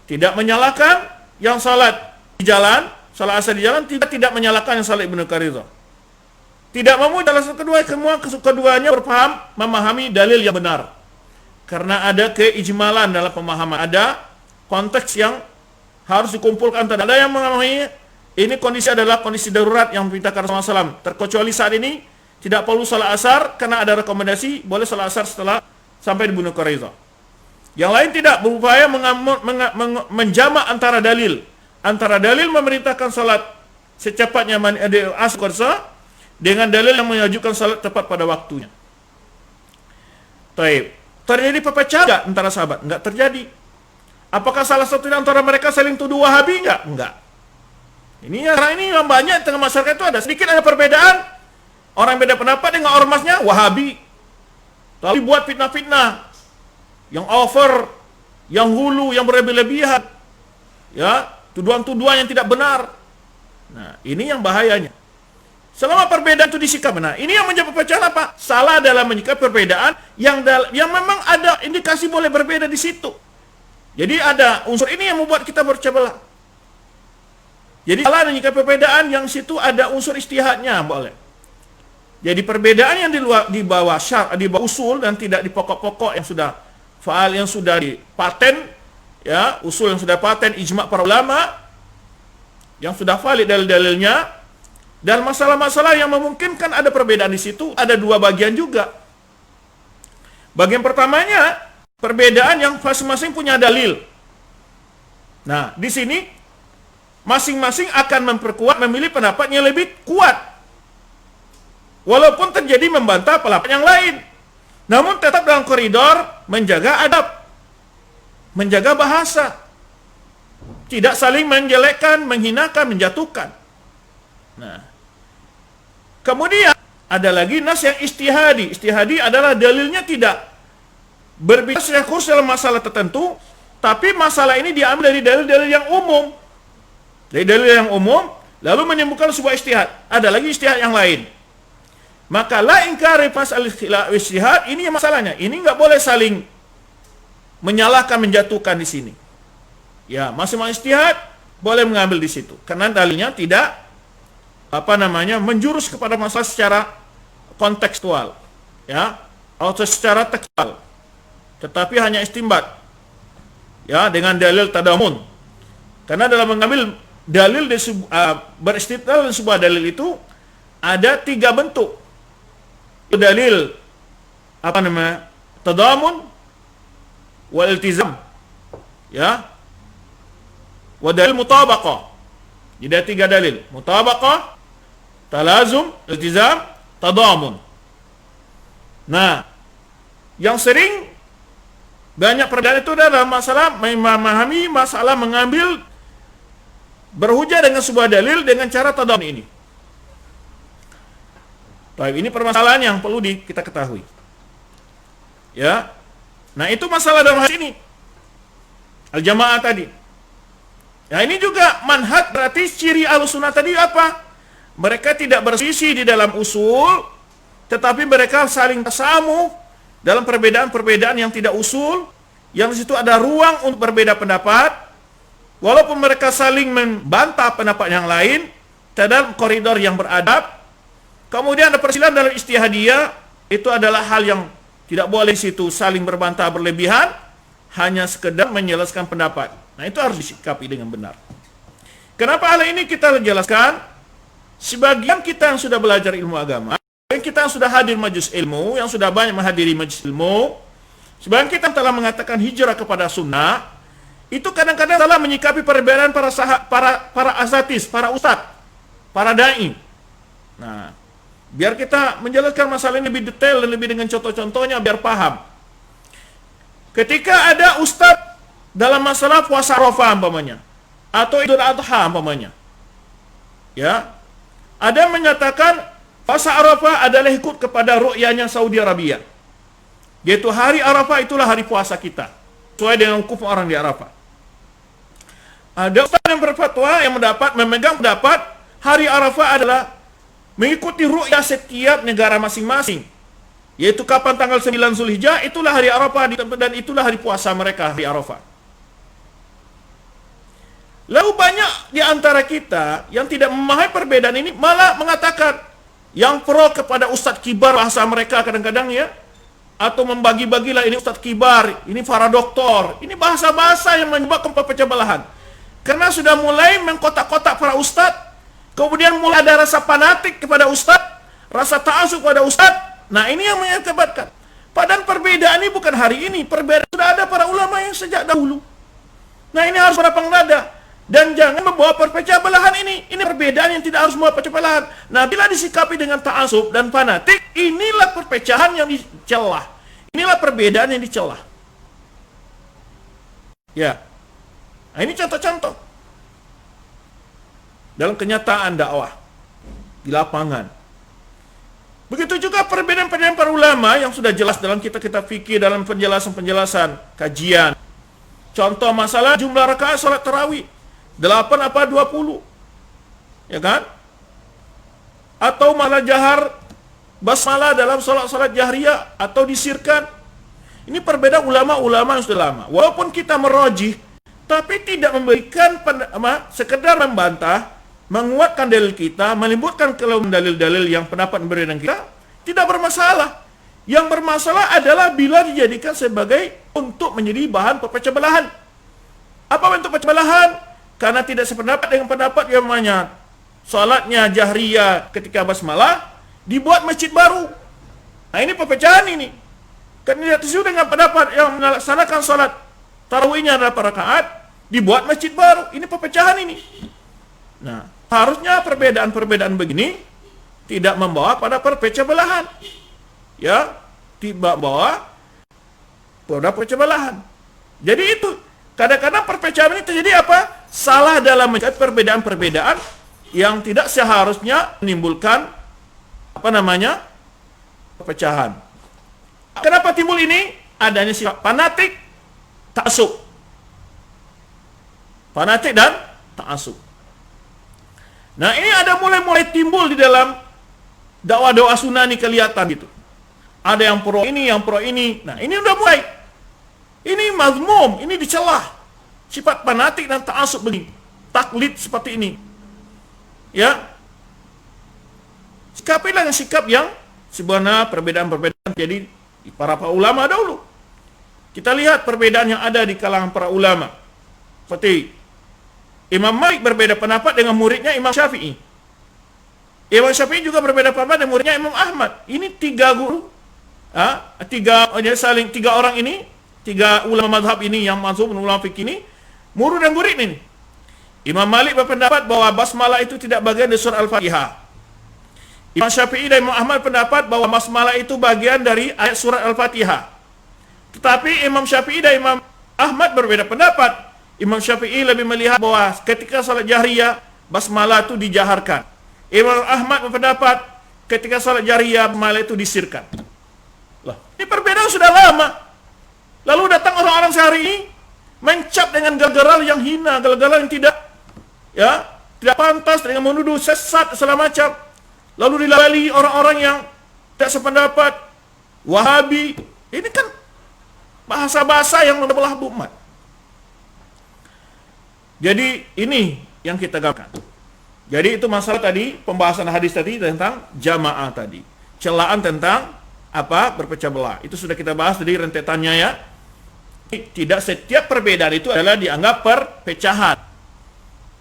Tidak menyalahkan yang salat di jalan, salat asar di jalan, tidak menyalahkan yang salat di Bani Quraidah. Tidak memudah alasan keduanya berpaham, memahami dalil yang benar. Karena ada keijmalan dalam pemahaman, ada konteks yang harus dikumpulkan. Ada yang memahami ini kondisi adalah kondisi darurat yang diperintahkan Rasulullah SAW. Terkecuali saat ini tidak perlu salat asar karena ada rekomendasi boleh salat asar setelah sampai di Bani Quraidah. Yang lain tidak, berupaya menjamak antara dalil. Antara dalil memerintahkan salat secepatnya asar dengan dalil yang mengajukan salat tepat pada waktunya. Taib. Terjadi perpecahan enggak antara sahabat? Enggak terjadi. Apakah salah satu di antara mereka saling tuduh Wahabi? Enggak. Ini yang banyak di tengah masyarakat itu ada sedikit ada perbedaan. Orang beda pendapat dengan ormasnya Wahabi. Tapi buat fitnah-fitnah yang over, yang hulu, yang berlebih-lebihan, ya, tuduhan-tuduhan yang tidak benar. Nah, ini yang bahayanya. Selama perbedaan itu disikap benar, ini yang menjadi perpecahan apa? Salah dalam menyikapi perbedaan yang memang ada indikasi boleh berbeda di situ. Jadi ada unsur ini yang membuat kita berpecah belah. Jadi salah menyikapi perbedaan yang situ ada unsur istihadnya boleh. Jadi perbedaan yang di bawah syar, di bawah usul dan tidak di pokok-pokok yang sudah faal, yang sudah dipaten, ya, usul yang sudah paten, ijma' para ulama yang sudah valid dalil-dalilnya, dan masalah-masalah yang memungkinkan ada perbedaan di situ ada dua bagian juga. Bagian pertamanya perbedaan yang masing-masing punya dalil. Nah, di sini masing-masing akan memperkuat, memilih pendapatnya lebih kuat. Walaupun terjadi membantah pendapat yang lain, namun tetap dalam koridor menjaga adab, menjaga bahasa, tidak saling menjelekkan, menghinakan, menjatuhkan. Nah, kemudian ada lagi nas yang istihadi. Istihadi adalah dalilnya tidak berbicara secara khusus dalam masalah tertentu, tapi masalah ini diambil dari dalil-dalil yang umum. Dari dalil yang umum, lalu menimbulkan sebuah istihad. Ada lagi istihad yang lain. Maka la ingkari mas'al istihad, ini masalahnya. Ini nggak boleh saling menyalahkan, menjatuhkan di sini. Ya, masing-masing istihad boleh mengambil di situ. Karena dalilnya tidak menjurus kepada masalah secara kontekstual, ya, atau secara tekstual. Tetapi hanya istimbat. Ya, dengan dalil tadamun. Karena dalam mengambil dalil beristidlal dan sebuah dalil itu ada tiga bentuk. Dalil tadamun wal iltizam, ya, wa dalil mutabaqah. Jadi ada tiga dalil: mutabaqah, talazum, iltizam, tadamun. Nah, yang sering banyak perbedaan itu adalah masalah memahami masalah mengambil berhujah dengan sebuah dalil dengan cara tadamun ini. Baik, ini permasalahan yang perlu kita ketahui. Ya. Nah, itu masalah dalam hal ini. Al-jamaah tadi. Ya, ini juga manhaj, berarti ciri Ahlussunnah tadi apa? Mereka tidak berselisih di dalam usul, tetapi mereka saling tasamuh dalam perbedaan-perbedaan yang tidak usul, yang di situ ada ruang untuk berbeda pendapat, walaupun mereka saling membantah pendapat yang lain dalam koridor yang beradab. Kemudian ada perselisihan dalam istihadiyah, itu adalah hal yang tidak boleh di situ saling berbantah berlebihan, hanya sekedar menjelaskan pendapat. Nah, itu harus disikapi dengan benar. Kenapa hal ini kita jelaskan? Sebagian kita yang sudah belajar ilmu agama, sebagian kita yang sudah hadir majelis ilmu, yang sudah banyak menghadiri majelis ilmu, sebagian kita yang telah mengatakan hijrah kepada sunnah, itu kadang-kadang salah menyikapi perbedaan para asatis, para ustadz, para dai. Nah, biar kita menjelaskan masalah ini lebih detail dan lebih dengan contoh-contohnya biar paham. Ketika ada ustadz dalam masalah puasa Arafah umpamanya, atau Idul Adha umpamanya, ya, ada menyatakan puasa Arafah adalah ikut kepada ru'yahnya Saudi Arabia, yaitu hari Arafah itulah hari puasa kita, sesuai dengan hukum orang di Arafah. Ada ustadz yang berfatwa yang memegang pendapat hari Arafah adalah mengikuti ru'yah setiap negara masing-masing, yaitu kapan tanggal 9 Zulhijjah itulah hari Arafah dan itulah hari puasa mereka, hari Arafah. Lalu banyak di antara kita yang tidak memahami perbedaan ini malah mengatakan yang pro kepada ustadz kibar, bahasa mereka kadang-kadang, ya, atau membagi-bagilah ini ustadz kibar, ini para doktor, ini bahasa-bahasa yang menyebabkan perpecah belahan. Karena sudah mulai mengkotak-kotak para ustadz, kemudian mulai ada rasa fanatik kepada ustadz, rasa ta'assub kepada ustadz. Nah, ini yang mengakibatkan. Padahal perbedaan ini bukan hari ini, perbedaan sudah ada para ulama yang sejak dahulu. Nah, ini harus berlapang dada. Dan jangan membawa perpecah belahan ini. Ini perbedaan yang tidak harus membawa perpecah belahan. Nah, bila disikapi dengan ta'assub dan fanatik, inilah perpecahan yang dicelah. Inilah perbedaan yang dicelah. Ya. Nah, ini contoh-contoh dalam kenyataan dakwah di lapangan. Begitu juga perbedaan-perbedaan para ulama yang sudah jelas dalam kitab-kitab fikih, dalam penjelasan-penjelasan, kajian. Contoh masalah jumlah rakaat salat tarawih, 8 apa 20? Ya kan? Atau malah jahar basmalah dalam salat-salat jahriyah atau disirkan. Ini perbedaan ulama-ulama yang sudah lama. Walaupun kita merojih, tapi tidak memberikan sekedar membantah, menguatkan dalil kita, melimputkan kelemahan dalil-dalil yang pendapat berbeda dengan kita, tidak bermasalah. Yang bermasalah adalah bila dijadikan sebagai untuk menjadi bahan perpecah belahan. Apa bentuk pecah belahan? Karena tidak sependapat dengan pendapat yang namanya salatnya jahriyah ketika basmalah dibuat masjid baru. Nah, ini perpecahan ini. Karena tidak sesuai dengan pendapat yang melaksanakan salat tarawihnya adalah rakaat, dibuat masjid baru. Ini perpecahan ini. Nah, harusnya perbedaan-perbedaan begini tidak membawa pada perpecah belahan. Ya, tidak membawa pada perpecah belahan. Jadi itu, kadang-kadang perpecahan ini terjadi apa? Salah dalam mencatat perbedaan-perbedaan yang tidak seharusnya menimbulkan perpecahan. Kenapa timbul ini? Adanya sifat fanatik, ta'assub. Fanatik dan ta'assub. Nah, ini ada mulai timbul di dalam dakwah-dakwah sunnah ini kelihatan gitu. Ada yang pro ini, yang pro ini. Nah, ini udah mulai. Ini mazmum, ini dicelah. Sifat fanatik dan ta'assub begini. Taklid seperti ini. Ya. Sikapilah dengan sikap yang sebenarnya perbedaan-perbedaan jadi para ulama dahulu. Kita lihat perbedaan yang ada di kalangan para ulama. Seperti Imam Malik berbeda pendapat dengan muridnya Imam Syafi'i. Imam Syafi'i juga berbeda pendapat dengan muridnya Imam Ahmad. Ini tiga guru, tiga orang ini, tiga ulama mazhab ini yang masuk ulama fikih ini, murid dan murid ini. Imam Malik berpendapat bahwa basmalah itu tidak bagian dari surah Al-Fatihah. Imam Syafi'i dan Imam Ahmad pendapat bahwa basmalah itu bagian dari ayat surat Al-Fatihah. Tetapi Imam Syafi'i dan Imam Ahmad berbeda pendapat. Imam Syafi'i lebih melihat bahwa ketika salat jahriyah basmalah itu dijaharkan. Imam Ahmad berpendapat ketika salat jahriyah basmalah itu disirkan. Lah, ini perbedaan sudah lama. Lalu datang orang-orang sehari ini mencap dengan gel-geral yang hina, gel-geral yang tidak pantas, dengan menuduh sesat segala macam. Lalu dilabeli orang-orang yang tidak sependapat, Wahabi. Ini kan bahasa-bahasa yang membelah umat. Jadi ini yang kita gambarkan. Jadi itu masalah tadi, pembahasan hadis tadi tentang jamaah tadi. Celaan tentang berpecah belah. Itu sudah kita bahas tadi rentetannya ya. Tidak setiap perbedaan itu adalah dianggap perpecahan.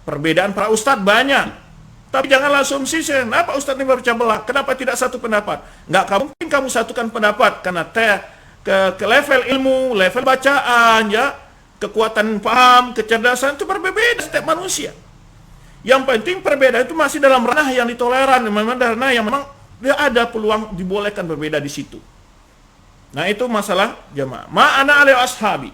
Perbedaan para ustadz banyak. Tapi janganlah asumsi, kenapa ustadz ini berpecah belah? Kenapa tidak satu pendapat? Nggak mungkin kamu satukan pendapat karena ke level ilmu, level bacaan ya. Kekuatan paham, kecerdasan itu berbeda setiap manusia. Yang penting perbedaan itu masih dalam ranah yang ditoleran, memang ranah yang memang dia ada peluang dibolehkan berbeda di situ. Nah, itu masalah jamaah. Ma'ana alaihi ashabi.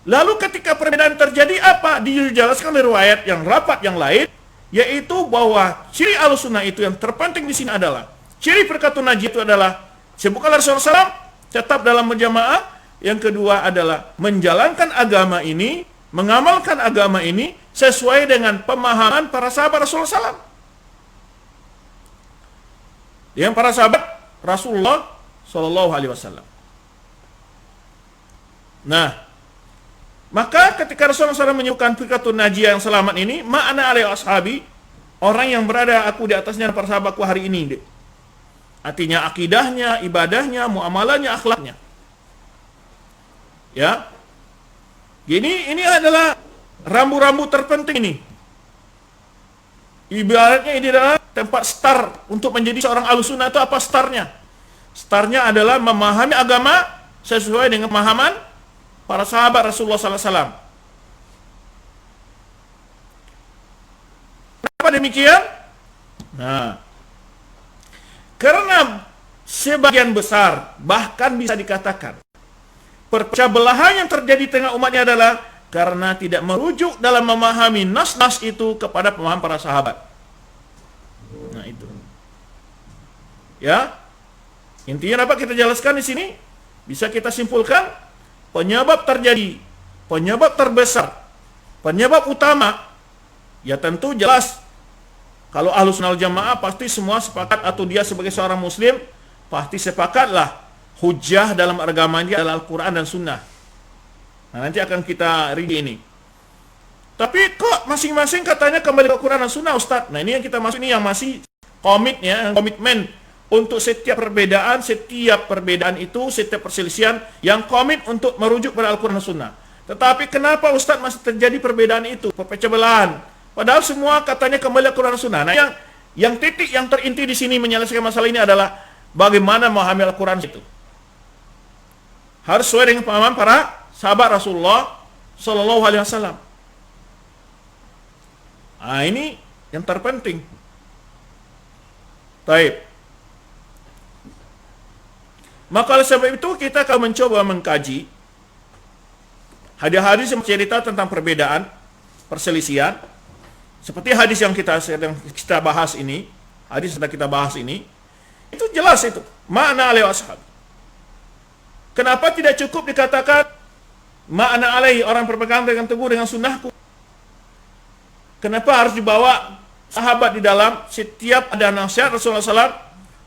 Lalu ketika perbedaan terjadi apa? Dijelaskan dari riwayat yang rapat yang lain, yaitu bahwa ciri Ahlussunnah itu yang terpenting di sini adalah ciri firqatun najiyah itu adalah sebutkan Rasulullah SAW tetap dalam berjamaah. Yang kedua adalah menjalankan agama ini, mengamalkan agama ini sesuai dengan pemahaman para sahabat Rasulullah SAW. Dengan para sahabat Rasulullah SAW. Nah, maka ketika Rasulullah SAW menyebutkan firqatun najiyah yang selamat ini, ma'ana alaihi ashabi, orang yang berada aku di atasnya para sahabatku hari ini. Artinya akidahnya, ibadahnya, muamalahnya, akhlaknya. Ya. Ini adalah rambu-rambu terpenting ini. Ibaratnya ini adalah tempat start untuk menjadi seorang Ahlussunnah. Itu apa startnya? Startnya adalah memahami agama sesuai dengan pemahaman para sahabat Rasulullah SAW. Kenapa demikian? Nah, karena sebagian besar, bahkan bisa dikatakan perpecah belahan yang terjadi di tengah umatnya adalah karena tidak merujuk dalam memahami nas-nas itu kepada pemahaman para sahabat. Nah, itu. Ya, Intinya dapat kita jelaskan di sini, bisa kita simpulkan penyebab terjadi, penyebab terbesar, penyebab utama, ya tentu jelas kalau Ahlus Sunnah wal Jamaah pasti semua sepakat, atau dia sebagai seorang muslim pasti sepakatlah hujjah dalam agama dia adalah Al-Quran dan Sunnah. Nah, nanti akan kita rinci ini. Tapi kok masing-masing katanya kembali ke Quran dan Sunnah, Ustaz? Nah, ini yang kita masuk, ini yang masih komitmen untuk setiap perbedaan itu, setiap perselisihan yang komit untuk merujuk pada Al-Quran dan Sunnah. Tetapi kenapa Ustaz masih terjadi perbedaan itu, perpecah belahan? Padahal semua katanya kembali ke Quran dan Sunnah. Nah, yang titik yang terinti di sini menyelesaikan masalah ini adalah bagaimana memahami Al-Quran itu. Harus sesuai dengan pemahaman para sahabat Rasulullah Sallallahu Alaihi Wasallam. Nah, ini yang terpenting. Baik. Maka oleh sebab itu kita akan mencoba mengkaji hadis-hadis yang cerita tentang perbedaan, perselisihan, seperti hadis yang kita bahas ini, hadis yang kita bahas ini, itu jelas itu makna alaihi ashab. Kenapa tidak cukup dikatakan makna alaihi, orang berpegang dengan teguh dengan sunnahku? Kenapa harus dibawa sahabat di dalam? Setiap ada nasihat Rasulullah SAW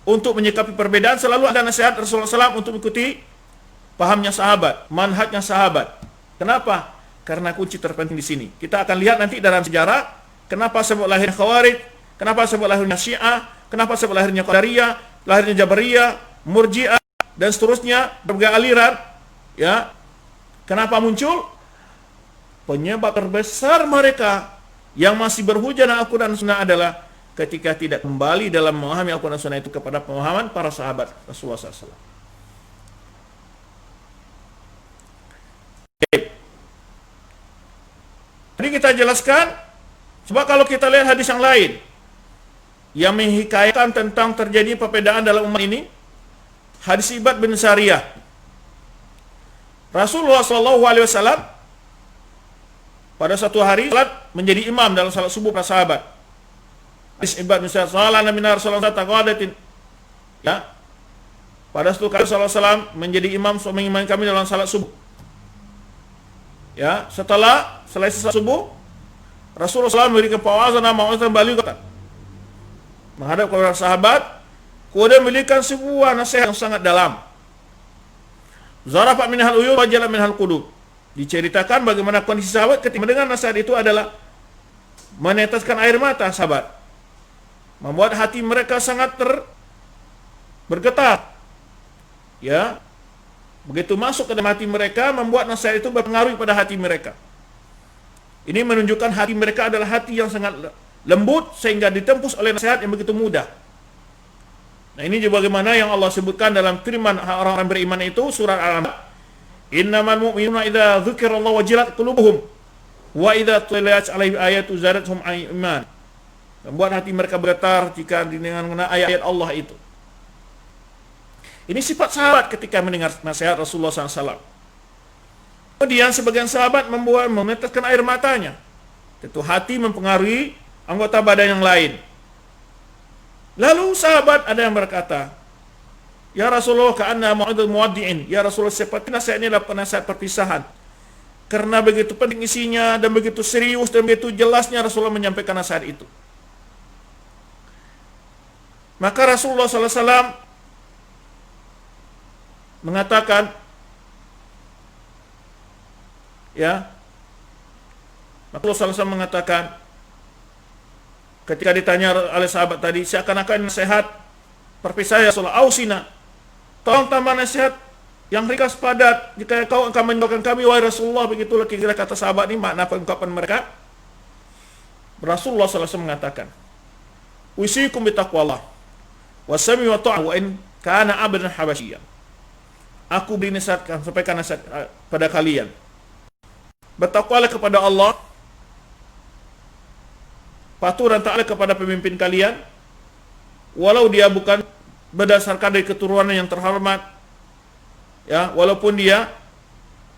untuk menyikapi perbedaan, selalu ada nasihat Rasulullah SAW untuk mengikuti pahamnya sahabat, manhajnya sahabat. Kenapa? Karena kunci terpenting di sini. Kita akan lihat nanti dalam sejarah kenapa sebab lahirnya Khawarij, kenapa sebab lahirnya Syiah, kenapa sebab lahirnya Qadariyah, lahirnya Jabariyah, Murji'ah dan seterusnya, berbagai aliran. Ya, kenapa muncul? Penyebab terbesar mereka yang masih berhujjah dengan Al-Quran dan Sunnah adalah ketika tidak kembali dalam memahami Al-Quran dan Sunnah itu kepada pemahaman para sahabat Rasulullah SAW. Jadi kita jelaskan, sebab kalau kita lihat hadis yang lain yang menghikayatkan tentang terjadi perbedaan dalam umat ini, hadis Ibad bin Sariyah. Rasulullah SAW pada satu hari salat menjadi imam dalam salat subuh para sahabat. Hadis Ibad bin Sariyah, salana min Rasulullah taqadatin. Ya. Pada suatu kali Rasulullah SAW menjadi imam, mengimami kami dalam salat subuh. Ya, setelah selesai salat subuh, Rasulullah SAW memberikan pawazana mau'izatan balighatan menghadap kepada sahabat, kemudian memberikan sebuah nasihat yang sangat dalam. Zarafat minhal uyun wa jalan minhal qulub. Diceritakan bagaimana kondisi sahabat ketika mendengar nasihat itu adalah meneteskan air mata sahabat, membuat hati mereka sangat bergetar. Ya, begitu masuk ke dalam hati mereka, membuat nasihat itu berpengaruh pada hati mereka. Ini menunjukkan hati mereka adalah hati yang sangat lembut sehingga ditembus oleh nasihat yang begitu mudah. Nah, ini juga bagaimana yang Allah sebutkan dalam firman orang-orang beriman itu, surat Al-An'am, innamal mu'minuna idza dzukirallahu wajilat qulubuhum wa idza tuliyat 'alaihim ayatu zadatuhum iman. Membuat hati mereka bergetar jika mendengar ayat-ayat Allah itu. Ini sifat sahabat ketika mendengar nasihat Rasulullah SAW. Kemudian sebagian sahabat meneteskan air matanya. Tentu hati mempengaruhi anggota badan yang lain. Lalu sahabat ada yang berkata, ya Rasulullah, ka'anna mu'idul muwaddi'in. Ya Rasulullah, seperti nasihat ini adalah nasihat perpisahan. Karena begitu penting isinya dan begitu serius dan begitu jelasnya Rasulullah menyampaikan nasihat itu. Maka Rasulullah SAW mengatakan, ya, Rasulullah SAW mengatakan, ketika ditanya oleh sahabat tadi, seakan-akan nasihat perpisahan ya Rasulullah, ausina, tolong tambah nasihat yang ringkas padat, jika kau akan meninggalkan kami wahai Rasulullah. Begitulah kira-kira kata sahabat ini, makna pengungkapan mereka. Rasulullah SAW mengatakan, usikum bitaqwallah wasami wa ta'a wa in kana abdan habasyian. Aku beri nasihat, sampaikan nasihat pada kalian, bertakwalah kepada Allah, patuh dan taat kepada pemimpin kalian, walau dia bukan berdasarkan dari keturunan yang terhormat, ya, walaupun dia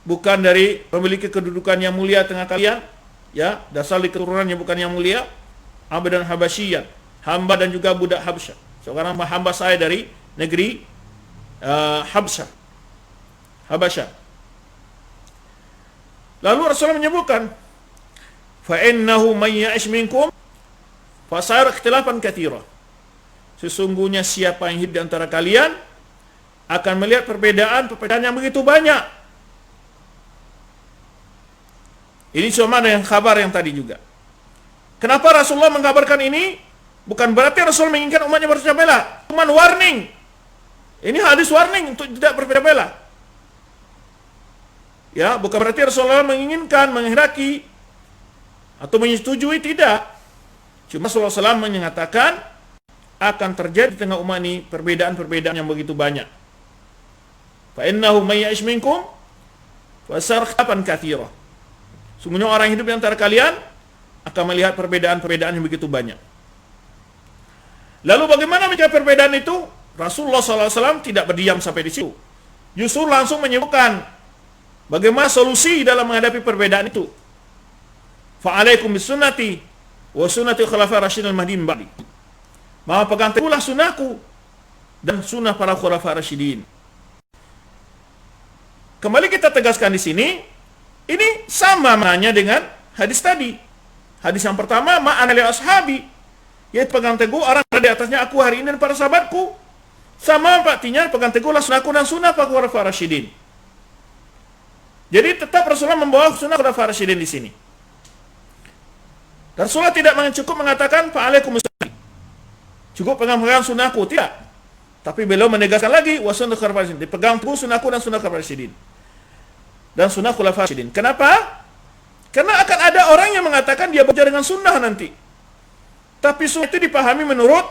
bukan dari memiliki kedudukan yang mulia tengah kalian, ya, dasar dari keturunan yang bukan yang mulia, abdan habasyian, hamba dan juga budak Habsyah, seorang hamba saya dari negeri Habasyah. Lalu Rasulullah menyebutkan, fa innahu may ya'ish minkum fa sayara ikhtilafan katsira. Sesungguhnya siapa yang hidup di antara kalian akan melihat perbedaan yang begitu banyak. Ini sama dengan kabar yang tadi juga. Kenapa Rasulullah mengkabarkan ini? Bukan berarti Rasul menginginkan umatnya berpecah belah, cuman warning. Ini hadis warning untuk tidak berpecah belah. Ya, bukan berarti Rasulullah menginginkan, menghendaki atau menyetujui, tidak. Cuma Rasulullah SAW menyatakan akan terjadi di tengah umat ini perbedaan-perbedaan yang begitu banyak. Fa innahu may ya'ish minkum fa sayara ikhtilafan katsira. Sungguhnya orang yang hidup di antara kalian akan melihat perbedaan-perbedaan yang begitu banyak. Lalu bagaimana mencegah perbedaan itu? Rasulullah SAW tidak berdiam sampai di situ. Justru langsung menyebutkan bagaimana solusi dalam menghadapi perbedaan itu. Fa'alaikum bisunnati wa sunnati khulafa'i rasyidin al-mahdiyyin ba'di. Maka pegang teguhlah sunnahku dan sunnah para khulafa'i rasyidin. Kembali kita tegaskan di sini, ini sama maknanya dengan hadis tadi. Hadis yang pertama, ma'ana li ashabi, yaitu pegang teguh orang di atasnya aku hari ini dan para sahabatku. Sama artinya pegang teguhlah sunnahku dan sunnah para khulafa'i rasyidin. Jadi tetap Rasulullah membawa sunnah khulafa'i rasyidin di sini. Rasulullah tidak cukup mengatakan fa'alaikum bisunnati, cukup pegang sunnahku, tidak. Tapi beliau menegaskan lagi wa sunnah khulafa'i rasyidin, dipegang teguh sunnahku dan sunnah khulafa'i rasyidin. Dan sunnah khulafa'i rasyidin. Kenapa? Karena akan ada orang yang mengatakan dia bekerja dengan sunnah nanti. Tapi sunnah itu dipahami menurut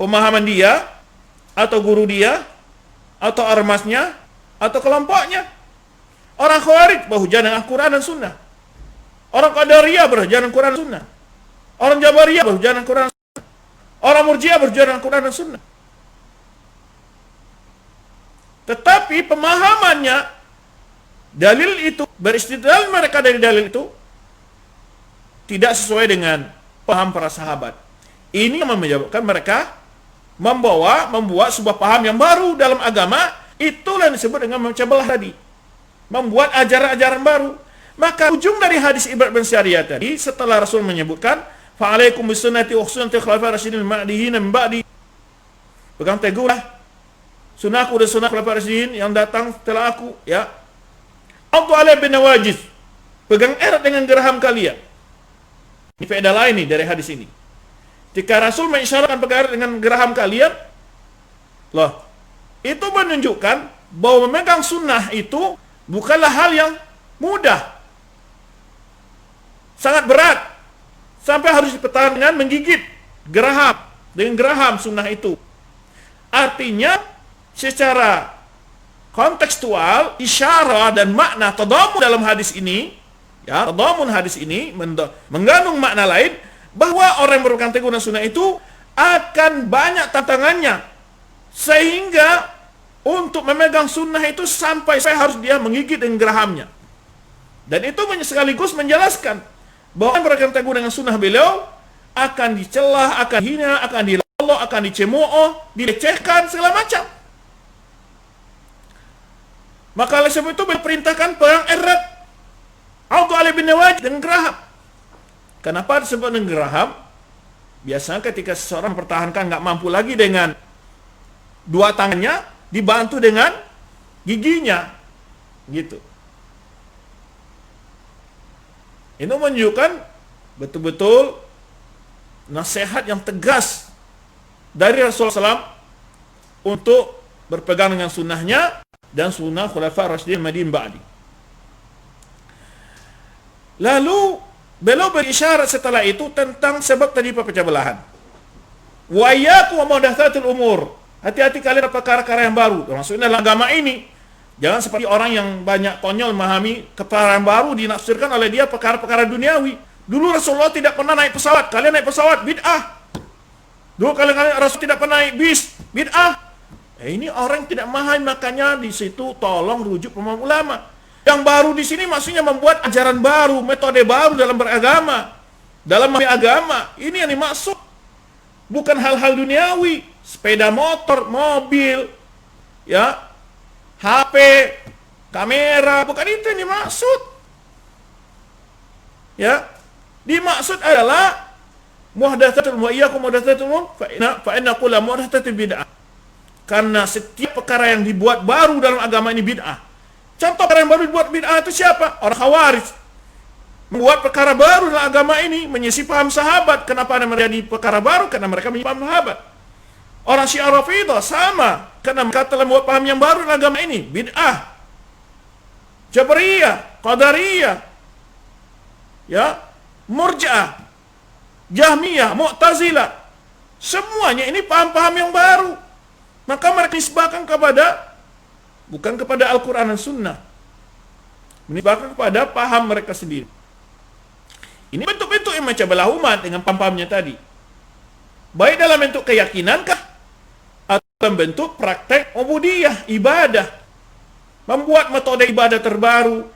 pemahaman dia, atau guru dia, atau ormasnya, atau kelompoknya. Orang Khawarij berhujjah dengan Al-Quran dan Sunnah. Orang Qadariyah berhujjah dengan Quran dan Sunnah. Orang Jabariyah berhujjah dengan Quran dan Sunnah. Orang Murji'ah berhujjah dengan Quran dan Sunnah. Tetapi pemahamannya, dalil itu, beristidlal mereka dari dalil itu tidak sesuai dengan paham para sahabat. Ini yang menyebabkan mereka membuat sebuah paham yang baru dalam agama. Itulah yang disebut dengan memecah belah tadi, membuat ajaran-ajaran baru. Maka ujung dari hadis Ibrad bin Syariah tadi, setelah Rasul menyebutkan fa'alaikum bisunnati wa sunnati khulafa'i rasyidin al-mahdiyyin min ba'di, pegang teguhlah sunnahku dan sunnah khulafa'i rasyidin yang datang setelah aku, ya. Addu 'alaiha bin nawajiz, pegang erat dengan geraham kalian. Ini faedah lain nih dari hadis ini. Jika Rasul mengisyaratkan pegang erat dengan geraham kalian, loh, itu menunjukkan bahwa memegang sunnah itu bukanlah hal yang mudah, sangat berat, sampai harus dipertahankan dengan menggigit geraham, dengan geraham sunnah itu. Artinya secara kontekstual, isyarah dan makna tadamun dalam hadis ini, ya, tadamun hadis ini mengandung makna lain, bahwa orang yang berpegang teguh dengan sunnah itu akan banyak tantangannya, sehingga untuk memegang sunnah itu sampai saya harus dia menggigit dengan gerahamnya. Dan itu sekaligus menjelaskan bahwa orang berpegang teguh dengan sunnah beliau akan dicelah, akan hina, akan dilolok, akan dicemooh, dilecehkan, segala macam. Maka oleh sebab itu beliau perintahkan pegang erat, Addu 'alaiha bin nawajiz, dengan geraham. Kenapa disebut dengan geraham? Biasanya ketika seseorang mempertahankan nggak mampu lagi dengan dua tangannya, dibantu dengan giginya, gitu. Ini menunjukkan betul-betul nasihat yang tegas dari Rasulullah SAW untuk berpegang dengan sunnahnya dan sunnah khulafa'i rasyidin al-mahdiyyin ba'di. Lalu beliau berisyarat setelah itu tentang sebab tadi perpecah belahan. Wa iyyakum wa muhdatsatil umur. Hati-hati kalian perkara-perkara yang baru. Maksudnya dalam agama ini, jangan seperti orang yang banyak konyol memahami perkara yang baru dinafsirkan oleh dia perkara-perkara duniawi. Dulu Rasulullah tidak pernah naik pesawat, kalian naik pesawat, bid'ah. Dulu kalian Rasul tidak pernah naik bis, bid'ah. Ini orang yang tidak memahami, makanya di situ tolong rujuk pemahaman ulama. Yang baru di sini maksudnya membuat ajaran baru, metode baru dalam beragama, dalam agama. Ini yang dimaksud, bukan hal-hal duniawi, sepeda motor, mobil, ya, HP, kamera, bukan itu yang dimaksud. Ya, dimaksud adalah muhdatsatul wa iyyakum muhdatsatul umur fa inna kulla muhdatsatin bid'ah. Karena setiap perkara yang dibuat baru dalam agama ini bid'ah. Contoh perkara yang baru dibuat bid'ah itu siapa? Orang Khawarij. Membuat perkara baru dalam agama ini, menyisi paham sahabat. Kenapa ada menjadi perkara baru? Karena mereka menyisi paham sahabat. Orang Syiah Rafidhah sama, karena mereka telah membuat paham yang baru dalam agama ini, bid'ah. Jabriyah, Qadariyah, ya, Murji'ah, Jahmiyah, Mu'tazilah, semuanya ini paham-paham yang baru. Maka mereka nisbahkan kepada, bukan kepada Al-Quran dan Sunnah, menisbahkan kepada paham mereka sendiri. Ini bentuk-bentuk yang memecah belah umat dengan paham-pahamnya tadi. Baik dalam bentuk keyakinankah, atau dalam bentuk praktek ubudiyah, ibadah. Membuat metode ibadah terbaru,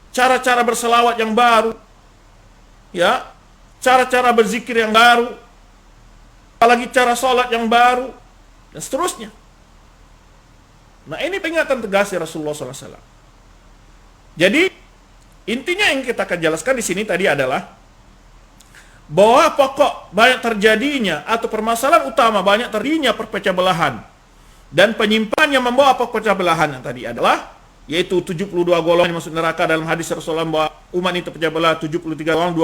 cara-cara berselawat yang baru, ya, cara-cara berzikir yang baru, apalagi cara sholat yang baru, dan seterusnya. Nah, ini peringatan tegas Rasulullah SAW. Jadi, intinya yang kita akan jelaskan di sini tadi adalah bahwa pokok banyak terjadinya atau permasalahan utama banyak terjadinya perpecah belahan dan penyimpan yang membawa perpecah belahan yang tadi adalah yaitu 72 golongan yang masuk neraka. Dalam hadis Rasulullah bahwa umat itu pecah belah 73 golongan,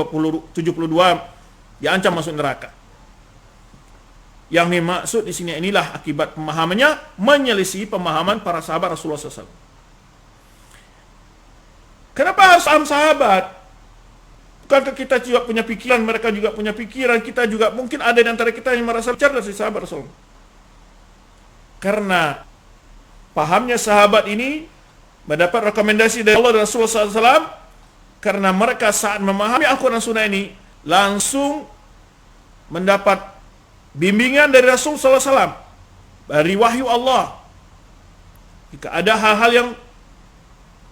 72 diancam masuk neraka. Yang dimaksud di sini inilah akibat pemahamannya menyelisih pemahaman para sahabat Rasulullah SAW. Kenapa harus paham sahabat? Bukankah kita juga punya pikiran, mereka juga punya pikiran, kita juga mungkin ada di antara kita yang merasa cerdas dari sahabat Rasulullah. Karena pahamnya sahabat ini mendapat rekomendasi dari Allah dan Rasulullah SAW, karena mereka saat memahami Al-Quran dan Sunnah ini langsung mendapat bimbingan dari Rasulullah SAW, dari wahyu Allah. Jika ada hal-hal yang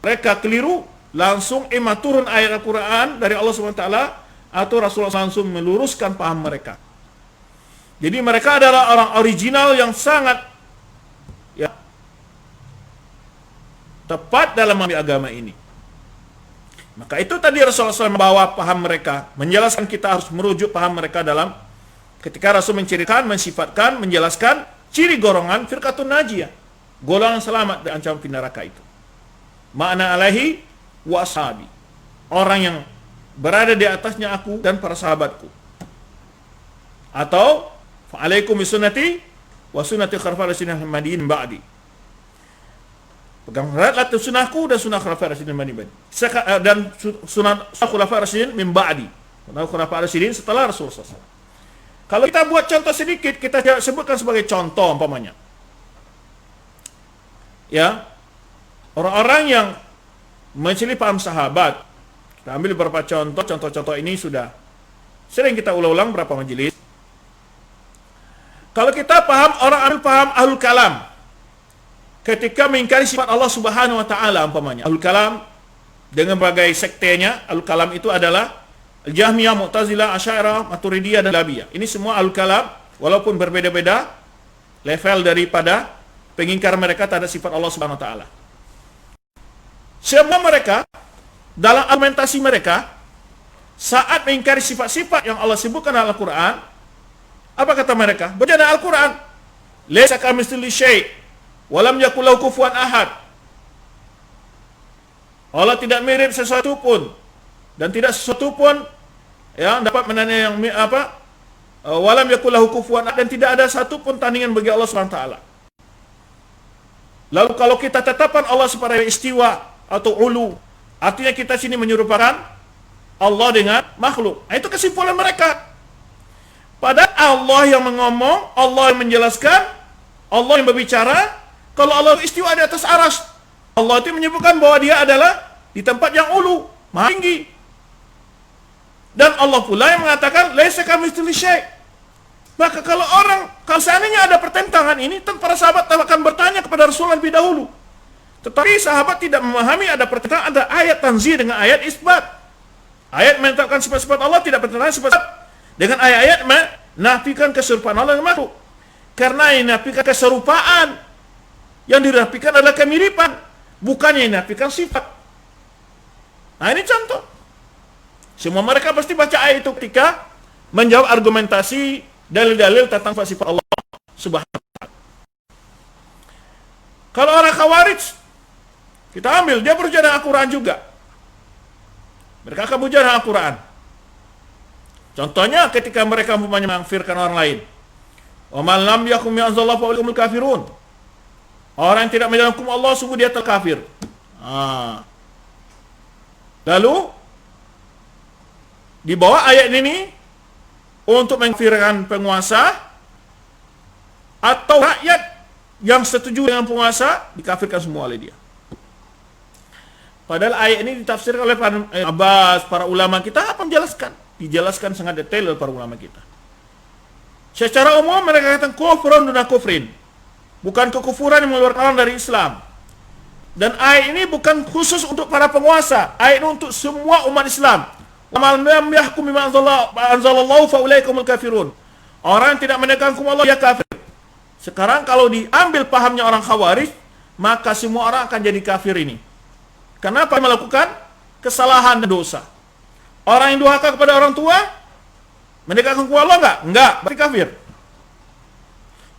mereka keliru, langsung turun ayat Al-Quran dari Allah SWT atau Rasulullah langsung meluruskan paham mereka. Jadi mereka adalah orang original yang sangat, ya, tepat dalam memahami agama ini. Maka itu tadi Rasulullah SAW membawa paham mereka, menjelaskan kita harus merujuk paham mereka dalam ketika Rasul menceritakan, mensifatkan, menjelaskan ciri golongan firqatun najiyah, golongan selamat dari ancaman neraka itu. Makna alaihi wa ashabi, orang yang berada di atasnya aku dan para sahabatku. Atau fa'alaikum bisunnati wa sunnati khulafa'ir rasyidin al-mahdiyyin ba'di. Pegang eratlah sunnahku dan sunnah khulafa'ir rasyidin al-mahdiyyin dan sunnah khulafa'ir rasyidin min ba'di. Sunnah khulafa'ir rasyidin setelah Rasulullah SAW. Kalau kita buat contoh sedikit, kita sebutkan sebagai contoh umpamanya. Ya, orang-orang yang mencari paham sahabat. Kita ambil beberapa contoh ini sudah sering kita ulang-ulang berapa majelis. Kalau kita paham, orang ambil paham ahlul kalam ketika mengingkari sifat Allah Subhanahu wa taala umpamanya. Ahlul kalam dengan berbagai sektenya, ahlul kalam itu adalah Jahmiyah, Mu'tazilah, Asy'ariyah, Maturidiyah dan Labiyah. Ini semua ahlul kalam walaupun berbeda-beda level daripada pengingkar mereka terhadap sifat Allah Subhanahu wa taala. Semua mereka dalam argumentasi mereka saat mengingkari sifat-sifat yang Allah sebutkan dalam Al-Quran, apa kata mereka? Baca dalam Al-Quran, laisa kamitslihi syai' wa lam yakul lahu kufuwan ahad. Allah tidak mirip sesuatu pun dan tidak sesuatu pun yang dapat menandai yang apa? Wa lam yakul lahu kufuwan ahad, dan tidak ada satu pun tandingan bagi Allah Subhanahu wa taala. Lalu kalau kita tetapkan Allah sebagai istiwa atau ulu, artinya kita sini menyerupakan Allah dengan makhluk. Nah, itu kesimpulan mereka. Padahal Allah yang mengomong, Allah yang menjelaskan, Allah yang berbicara. Kalau Allah istiwa di atas arsy, Allah itu menyebutkan bahwa dia adalah di tempat yang ulu, maha tinggi. Dan Allah pula yang mengatakan laisa kamitslihi syai'. Maka kalau seandainya ada pertentangan ini, tentu para sahabat akan bertanya kepada Rasulullah lebih dahulu. Tetapi sahabat tidak memahami ada pertentangan, ada ayat tanzih dengan ayat isbat. Ayat menetapkan sifat-sifat Allah tidak bertentangan sifat dengan ayat-ayat menafikan keserupaan Allah dengan makhluk. Karena ini menafikan keserupaan. Yang dinafikan adalah kemiripan, bukannya yang dinafikan sifat. Nah, ini contoh. Semua mereka pasti baca ayat itu ketika menjawab argumentasi dalil-dalil tentang sifat Allah Subhanahu wa ta'ala. Kalau orang Khawarij, kita ambil, dia berujar dengan Al-Quran juga. Mereka akan berujar dengan Al-Quran. Contohnya ketika mereka mengkafirkan orang lain. Wa man lam yakum bi anzalallahu fa ulaika kafirun. Orang yang tidak menjalankan hukum Allah, sungguh dia telah kafir. Lalu dibawa ayat ini untuk mengkafirkan penguasa atau rakyat yang setuju dengan penguasa dikafirkan semua oleh dia. Padahal ayat ini ditafsirkan oleh para Abbas, para ulama kita apa menjelaskan? Dijelaskan sangat detail oleh para ulama kita. Secara umum mereka katakan kufrun duna kufrin. Bukan kekufuran yang mengeluarkan orang dari Islam. Dan ayat ini bukan khusus untuk para penguasa. Ayat ini untuk semua umat Islam. Wa man lam yahkum bima anzalallahu fa ulaika humul kafirun. Orang yang tidak menegakkan hukum Allah dia kafir. Sekarang kalau diambil pahamnya orang Khawarij, maka semua orang akan jadi kafir ini. Kenapa melakukan kesalahan dan dosa? Orang yang durhaka kepada orang tua menegakkan hukum Allah enggak? Enggak, berarti kafir.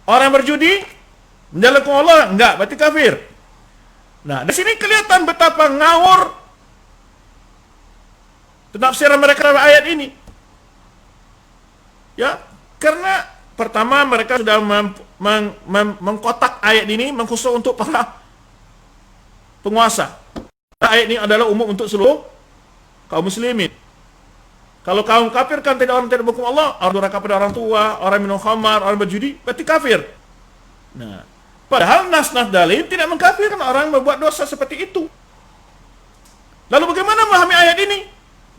Orang yang berjudi menjalankan hukum Allah enggak, berarti kafir. Nah, di sini kelihatan betapa ngawur penafsiran mereka dalam ayat ini. Ya, karena pertama mereka sudah mengkotak ayat ini mengkhusus untuk para penguasa. Ayat ini adalah umum untuk seluruh kaum muslimin. Kalau kaum kafir kan tidak orang tidak berhukum Allah, orang durhaka pada orang tua, orang minum khamar, orang berjudi, berarti kafir. Nah, padahal nas-nas dalil tidak mengkafirkan orang yang berbuat dosa seperti itu. Lalu bagaimana memahami ayat ini?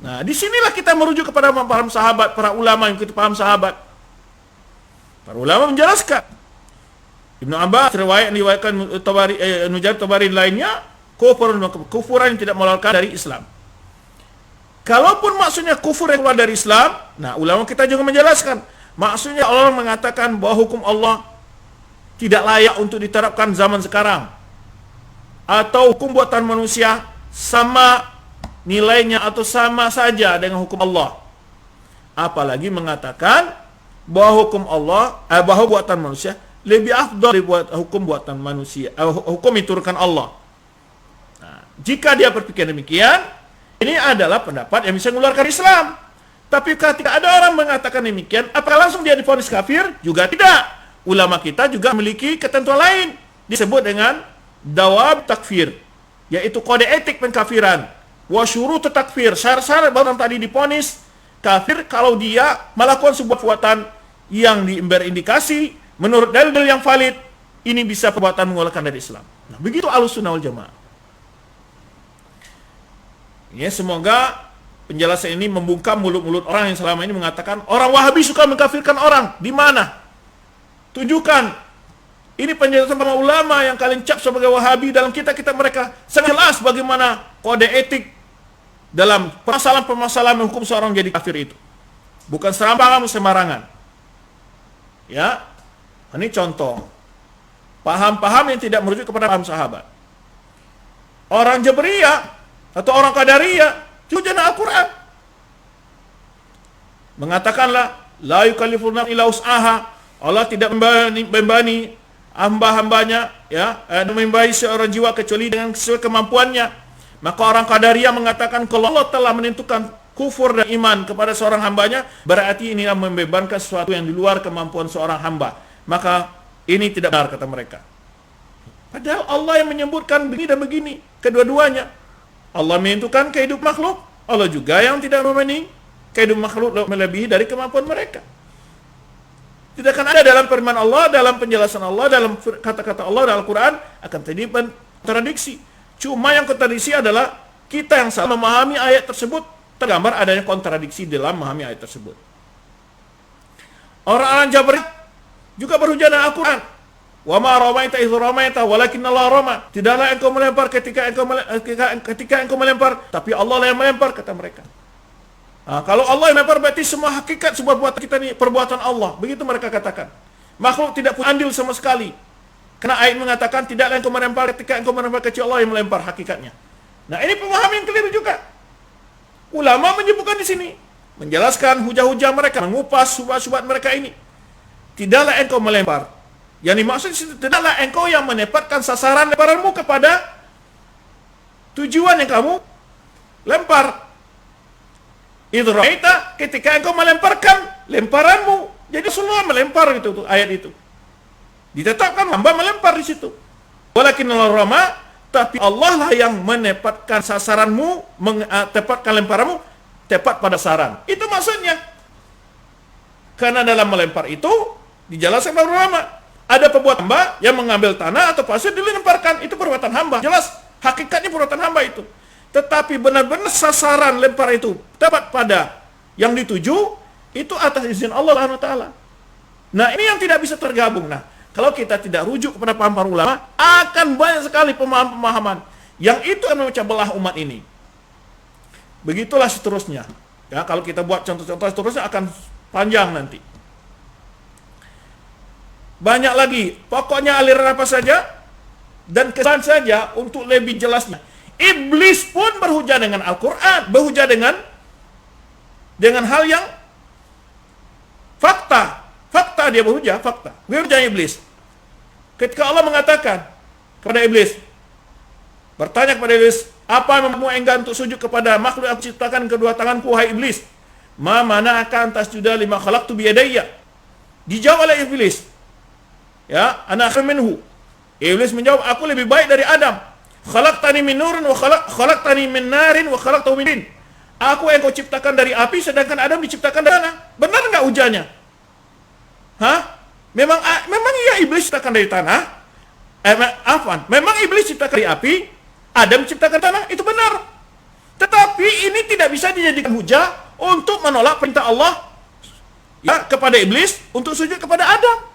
Nah, disinilah kita merujuk kepada paham sahabat, para ulama yang kita paham sahabat. Para ulama menjelaskan. Ibnu Abbas riwayat diriwayatkan Mujaahid Tabari lainnya, kufuran yang tidak mengeluarkan dari Islam. Kalaupun maksudnya kufur yang keluar dari Islam, nah ulama kita juga menjelaskan, maksudnya Allah mengatakan bahwa hukum Allah tidak layak untuk diterapkan zaman sekarang, atau hukum buatan manusia sama nilainya atau sama saja dengan hukum Allah. Apalagi mengatakan bahwa hukum Allah, bahwa buatan manusia lebih afdal dari hukum buatan manusia, hukum diturunkan Allah. Nah, jika dia berpikir demikian, ini adalah pendapat yang bisa mengeluarkan Islam. Tapi ketika ada orang mengatakan demikian, apakah langsung dia divonis kafir? Juga tidak. Ulama kita juga memiliki ketentuan lain, disebut dengan dawab takfir, yaitu kode etik pengkafiran. Wa syurut takfir, syarat-syarat baru tadi divonis kafir kalau dia melakukan sebuah perbuatan yang berindikasi menurut dalil yang valid, ini bisa perbuatan mengeluarkan dari Islam. Nah, begitu Ahlussunnah wal Jamaah. Ya, semoga penjelasan ini membungkam mulut-mulut orang yang selama ini mengatakan orang Wahabi suka mengkafirkan orang. Di mana? Tunjukkan. Ini penjelasan para ulama yang kalian cap sebagai Wahabi dalam kitab-kitab mereka. Sangat jelas bagaimana kode etik dalam permasalahan-permasalahan hukum seorang jadi kafir itu. Bukan serampangan sembarangan. Ya. Ini contoh. Paham-paham yang tidak merujuk kepada paham sahabat. Orang Jabriyah atau orang Qadariyah juga Al-Quran mengatakanlah la yukallifuna illa wus'aha. Allah tidak membebani hamba-hambanya, ya, membebani seorang jiwa kecuali dengan sesuai kemampuannya. Maka orang Qadariyah mengatakan kalau Allah telah menentukan kufur dan iman kepada seorang hambanya, berarti ini membebankan sesuatu yang di luar kemampuan seorang hamba. Maka ini tidak benar, kata mereka. Padahal Allah yang menyebutkan begini dan begini, kedua-duanya. Allah menentukan kehidupan makhluk, Allah juga yang tidak membanding kehidupan makhluk melebihi dari kemampuan mereka. Tidak akan ada dalam firman Allah, dalam penjelasan Allah, dalam kata-kata Allah dalam Al-Quran akan terjadi kontradiksi. Cuma yang kontradiksi adalah kita yang salah memahami ayat tersebut, tergambar adanya kontradiksi dalam memahami ayat tersebut. Orang-orang Jabriyah juga berhujah dengan Al-Quran. Wa ma ramaita idz ramaita walakinnallaha rama. Tidaklah engkau melempar ketika engkau melempar, tapi Allah lah yang melempar, kata mereka. Nah, kalau Allah yang melempar berarti semua hakikat sebuah perbuatan kita ini perbuatan Allah. Begitu mereka katakan. Makhluk tidak punya andil sama sekali. Karena ayat mengatakan tidaklah engkau melempar ketika engkau melempar kecuali Allah yang melempar hakikatnya. Nah, ini pemahaman yang keliru juga. Ulama menyebutkan di sini, menjelaskan hujah-hujah mereka, mengupas subhat-subhat mereka ini. Tidaklah engkau melempar. Yang dimaksud di situ, tidaklah engkau yang menempatkan sasaran lemparanmu kepada tujuan yang kamu lempar. Itu ra'aita, ketika engkau melemparkan lemparanmu. Jadi Rasulullah melempar itu ayat itu. Ditetapkan hamba melempar di situ. Walakinnal rama, tapi Allah lah yang menempatkan sasaranmu, tepatkan lemparanmu tepat pada sasaran. Itu maksudnya. Karena dalam melempar itu dijelaskan oleh ulama, ada perbuatan hamba yang mengambil tanah atau pasir dilemparkan, itu perbuatan hamba. Jelas hakikatnya perbuatan hamba itu. Tetapi benar-benar sasaran lempar itu tepat pada yang dituju, itu atas izin Allah Subhanahu wa taala. Nah, ini yang tidak bisa tergabung. Nah, kalau kita tidak rujuk kepada paham para ulama, akan banyak sekali pemahaman-pemahaman yang itu akan memecah belah umat ini. Begitulah seterusnya. Ya, kalau kita buat contoh-contoh seterusnya akan panjang nanti. Banyak lagi. Pokoknya aliran apa saja dan kesan saja untuk lebih jelasnya. Iblis pun berhujah dengan Al-Quran, berhujah dengan hal yang fakta. Fakta dia berhujah, fakta. Berhujah iblis. Ketika Allah mengatakan kepada iblis, bertanya kepada iblis, apa yang membuatmu enggan untuk sujud kepada makhluk yang aku ciptakan kedua tanganku, wahai iblis? Ma mana'aka an tasjuda lima khalaqtu biyadayya? Dijawab oleh iblis, ya, ana khairun minhu. Iblis menjawab, aku lebih baik dari Adam. Khalaqtani min nurin wa khalaqtani min narin wa khalaqtahu min tin. Aku yang kau ciptakan dari api, sedangkan Adam diciptakan dari tanah. Benar enggak ujarnya? Hah? Memang iya iblis ciptakan dari tanah. Memang iblis ciptakan dari api, Adam ciptakan tanah, itu benar. Tetapi ini tidak bisa dijadikan hujah untuk menolak perintah Allah ya kepada iblis untuk sujud kepada Adam.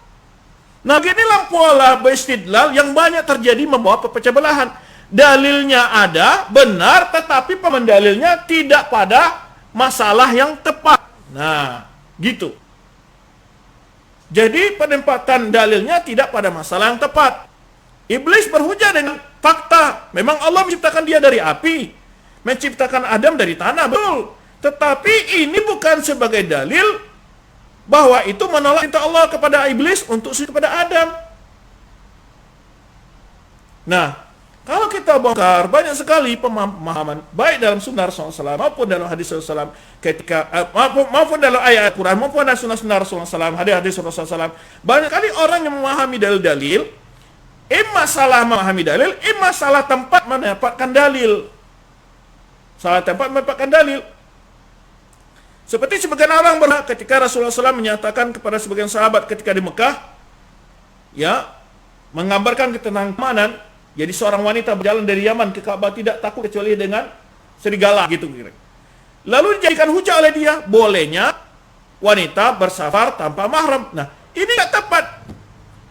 Nah, beginilah pola beristidlal yang banyak terjadi membawa perpecah belahan. Dalilnya ada, benar, tetapi pemendalilnya tidak pada masalah yang tepat. Nah, gitu. Jadi penempatan dalilnya tidak pada masalah yang tepat. Iblis berhujah dengan fakta. Memang Allah menciptakan dia dari api, menciptakan Adam dari tanah, betul. Tetapi ini bukan sebagai dalil bahwa itu menolak perintah Allah kepada iblis untuk sujud kepada Adam. Nah, kalau kita bongkar banyak sekali pemahaman baik dalam sunnah Rasulullah SAW maupun dalam hadis Rasulullah SAW ketika maupun dalam ayat Al-Quran maupun dalam sunnah Rasulullah SAW, hadis Rasulullah SAW, banyak kali orang yang memahami dalil-dalil, salah memahami dalil, salah tempat mendapatkan dalil. Salah tempat mendapatkan dalil. Seperti sebagian orang ketika Rasulullah SAW menyatakan kepada sebagian sahabat ketika di Mekah, ya, menggambarkan tentang keamanan. Jadi seorang wanita berjalan dari Yaman ke Ka'bah tidak takut kecuali dengan serigala gitu kira. Lalu dijadikan hujah oleh dia, bolehnya wanita bersafar tanpa mahram. Nah, ini tidak tepat.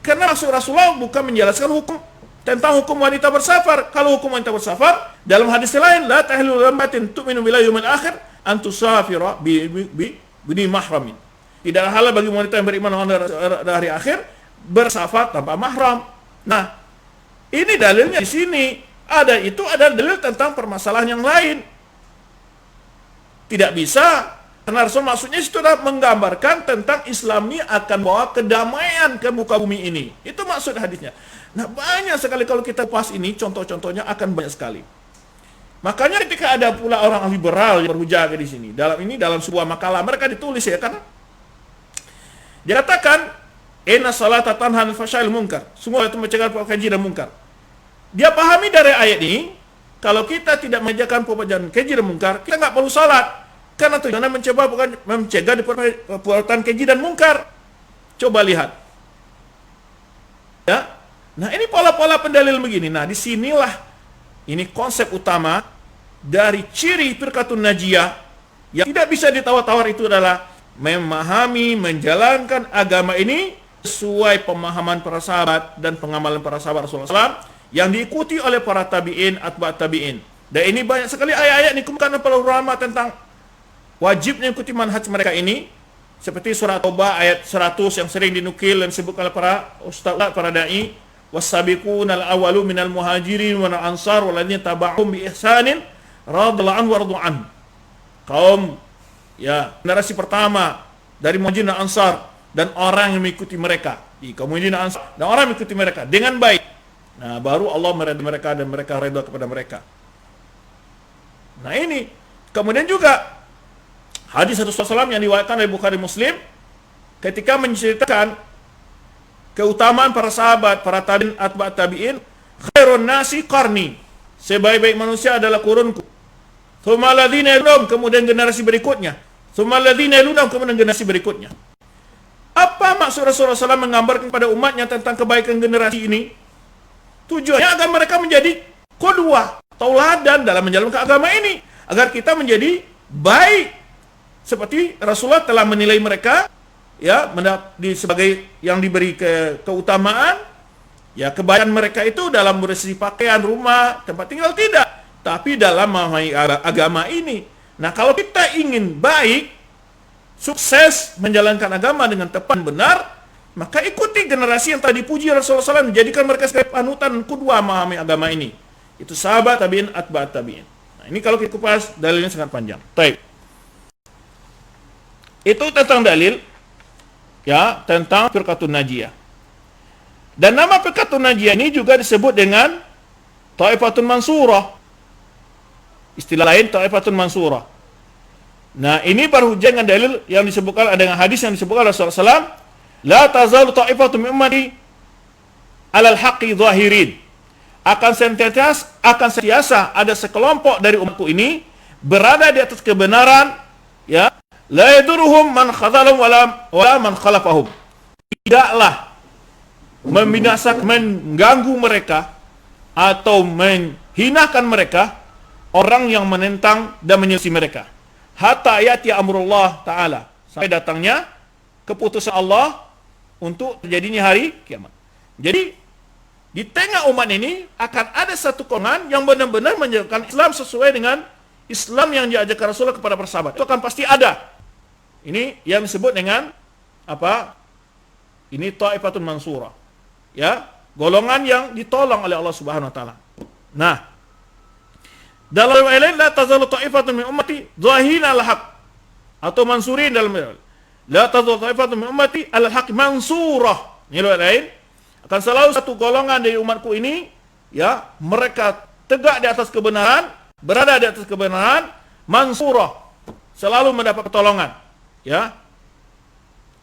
Karena Rasulullah bukan menjelaskan hukum tentang hukum wanita bersafar. Kalau hukum wanita bersafar, dalam hadis lain, la tahillu lammatin tu'minu billahi yawmil akhir an tusafira bi mahramin. Tidak halal bagi wanita yang beriman pada hari akhir bersafar tanpa mahram. Nah, ini dalilnya di sini. Ada itu ada dalil tentang permasalahan yang lain. Tidak bisa. Karena Rasul maksudnya itu sudah menggambarkan tentang Islam ini akan bawa kedamaian ke muka bumi ini. Itu maksud hadisnya. Nah, banyak sekali kalau kita pas ini, contoh-contohnya akan banyak sekali. Makanya ketika ada pula orang liberal yang berhujah di sini, dalam sebuah makalah mereka ditulis ya kan, dia katakan, inna salata tanha 'anil fahsya'i wal munkar. Semua itu mencegah perbuatan keji dan munkar. Dia pahami dari ayat ini, kalau kita tidak mengerjakan perbuatan keji dan munkar, kita nggak perlu salat. Karena tujuannya mencegah perbuatan keji dan munkar. Coba lihat. Ya. Nah, ini pola-pola pendalil begini. Nah, disinilah ini konsep utama dari ciri firqatun najiyah yang tidak bisa ditawar-tawar itu adalah memahami, menjalankan agama ini sesuai pemahaman para sahabat dan pengamalan para sahabat Rasulullah SAW yang diikuti oleh para tabi'in, atba' tabi'in. Dan ini banyak sekali ayat-ayat dikumpulkan oleh para ulama tentang wajibnya ikuti manhaj mereka ini, seperti surah Taubah ayat 100 yang sering dinukil dan disebut oleh para ustaz, para dai, was-sabiqunal awwalu minal muhajirin wal ansar walladzina taba'uhum bi ihsanin radhiyallahu anhu wa radu an. Kaum generasi pertama dari muhajirin dan ansar dan orang yang mengikuti mereka. Di kaum muhajirin dan ansar dan orang yang mengikuti mereka dengan baik. Nah, baru Allah meridai mereka dan mereka redha kepada mereka. Nah, ini kemudian juga hadis Rasulullah SAW yang diriwayatkan oleh Bukhari Muslim ketika menceritakan keutamaan para sahabat, para tabi'in, atba'ut tabi'in, khairun nasi qarni. Sebaik-baik manusia adalah kurunku. Tsumma alladziina yalunhum, kemudian generasi berikutnya. Tsumma alladziina yalunhum, kemudian generasi berikutnya. Apa maksud Rasulullah SAW menggambarkan pada umatnya tentang kebaikan generasi ini? Tujuannya agar mereka menjadi qudwah, tauladan dalam menjalankan agama ini, agar kita menjadi baik seperti Rasulullah telah menilai mereka sebagai yang diberi keutamaan, kebaikan mereka itu dalam bersih pakaian, rumah, tempat tinggal tidak, tapi dalam memahami agama ini. Nah, kalau kita ingin baik, sukses menjalankan agama dengan tepat dan benar, maka ikuti generasi yang tadi puji Rasulullah SAW, menjadikan mereka sebagai panutan kedua memahami agama ini. Itu sahabat tabi'in, atba'ut tabi'in. Nah, ini kalau kita kupas dalilnya sangat panjang. Baik. Itu tentang dalil tentang Firqatun Najiyah. Dan nama Firqatun Najiyah ini juga disebut dengan Ta'ifatun Mansurah. Istilah lain Ta'ifatun Mansurah. Nah, ini berhujjah dengan dalil yang disebutkan dengan hadis yang disebutkan Rasulullah SAW, la tazalu ta'ifatun min ummati 'alal haqqi zahirin. Akan sentiasa ada sekelompok dari umatku ini berada di atas kebenaran, la yaduruhum man khadhalahum wala man khalafahum. Tidaklah membinasakan, mengganggu mereka atau menghinakan mereka orang yang menentang dan menyelisih mereka. Hatta yati amrullah ta'ala, sampai datangnya keputusan Allah untuk terjadinya hari kiamat. Jadi di tengah umat ini akan ada satu golongan yang benar-benar menjalankan Islam sesuai dengan Islam yang diajarkan Rasulullah kepada para sahabat. Itu akan pasti ada. Ini yang disebut dengan apa? Ini Ta'ifatun Mansurah. Golongan yang ditolong oleh Allah Subhanahu wa taala. Nah, dalam riwayat lain, la tazalu ta'ifatun min ummati zahirina al-haq, atau mansurin dalam riwayat. La tazalu ta'ifatun min ummati al-haq mansurah. Ini riwayat lain, akan selalu satu golongan dari umatku ini, mereka tegak di atas kebenaran, berada di atas kebenaran, mansurah, selalu mendapat pertolongan.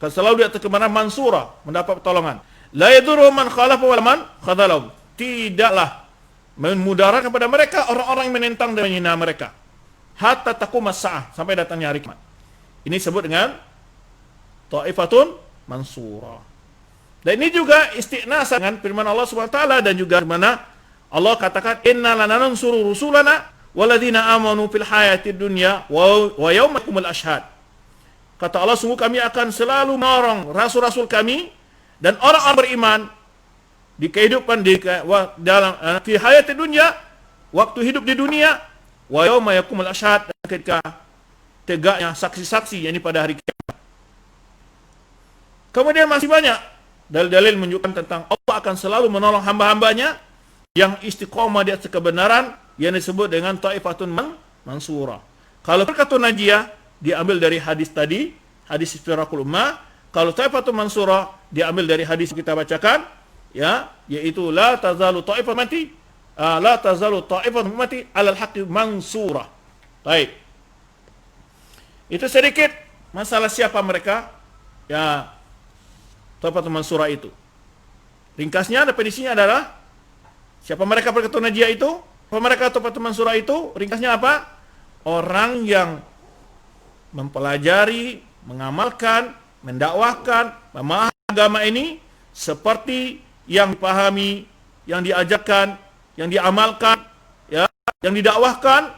Akan selalu di atas kebenaran, mansurah, mendapat pertolongan. La yadurru man khalafa wal man khadhalahum. Tidaklah memudaratkan kepada mereka orang-orang yang menentang dan menghina mereka. Hatta taqumas sa'ah, sampai datangnya hari kiamat. Ini disebut dengan Ta'ifatun Mansurah. Dan ini juga istiqnas dengan firman Allah Subhanahu wa taala, dan juga di mana Allah katakan inna lanansuru rusulana walladzina amanu fil hayatid dunya wa yaumil ashhad. Kata Allah, sungguh kami akan selalu menolong rasul-rasul kami dan orang-orang beriman di kehidupan dalam fi hayatid dunya, waktu hidup di dunia, wa yauma yaqumul ashhad, ketika tegaknya saksi-saksi, yakni pada hari kiamat. Kemudian masih banyak dalil-dalil menunjukkan tentang Allah akan selalu menolong hamba-hambanya yang istiqomah di atas kebenaran, yang disebut dengan Ta'ifatun Mansurah. Kalau Firqatun Najiyah diambil dari hadis tadi, hadis Iftiraqul Ummah. Kalau Ta'ifatun Mansurah diambil dari hadis kita bacakan, yaitu la tazalu ta'ifatun ummati 'alal haqqi mansurah. Baik. Itu sedikit masalah siapa mereka, Ta'ifatun Mansurah itu. Ringkasnya, definisinya adalah siapa mereka Firqatun Najiyah itu? Apa mereka Ta'ifatun Mansurah itu? Ringkasnya apa? Orang yang mempelajari, mengamalkan, mendakwahkan, memahami agama ini seperti yang dipahami, yang diajarkan, yang diamalkan, yang didakwahkan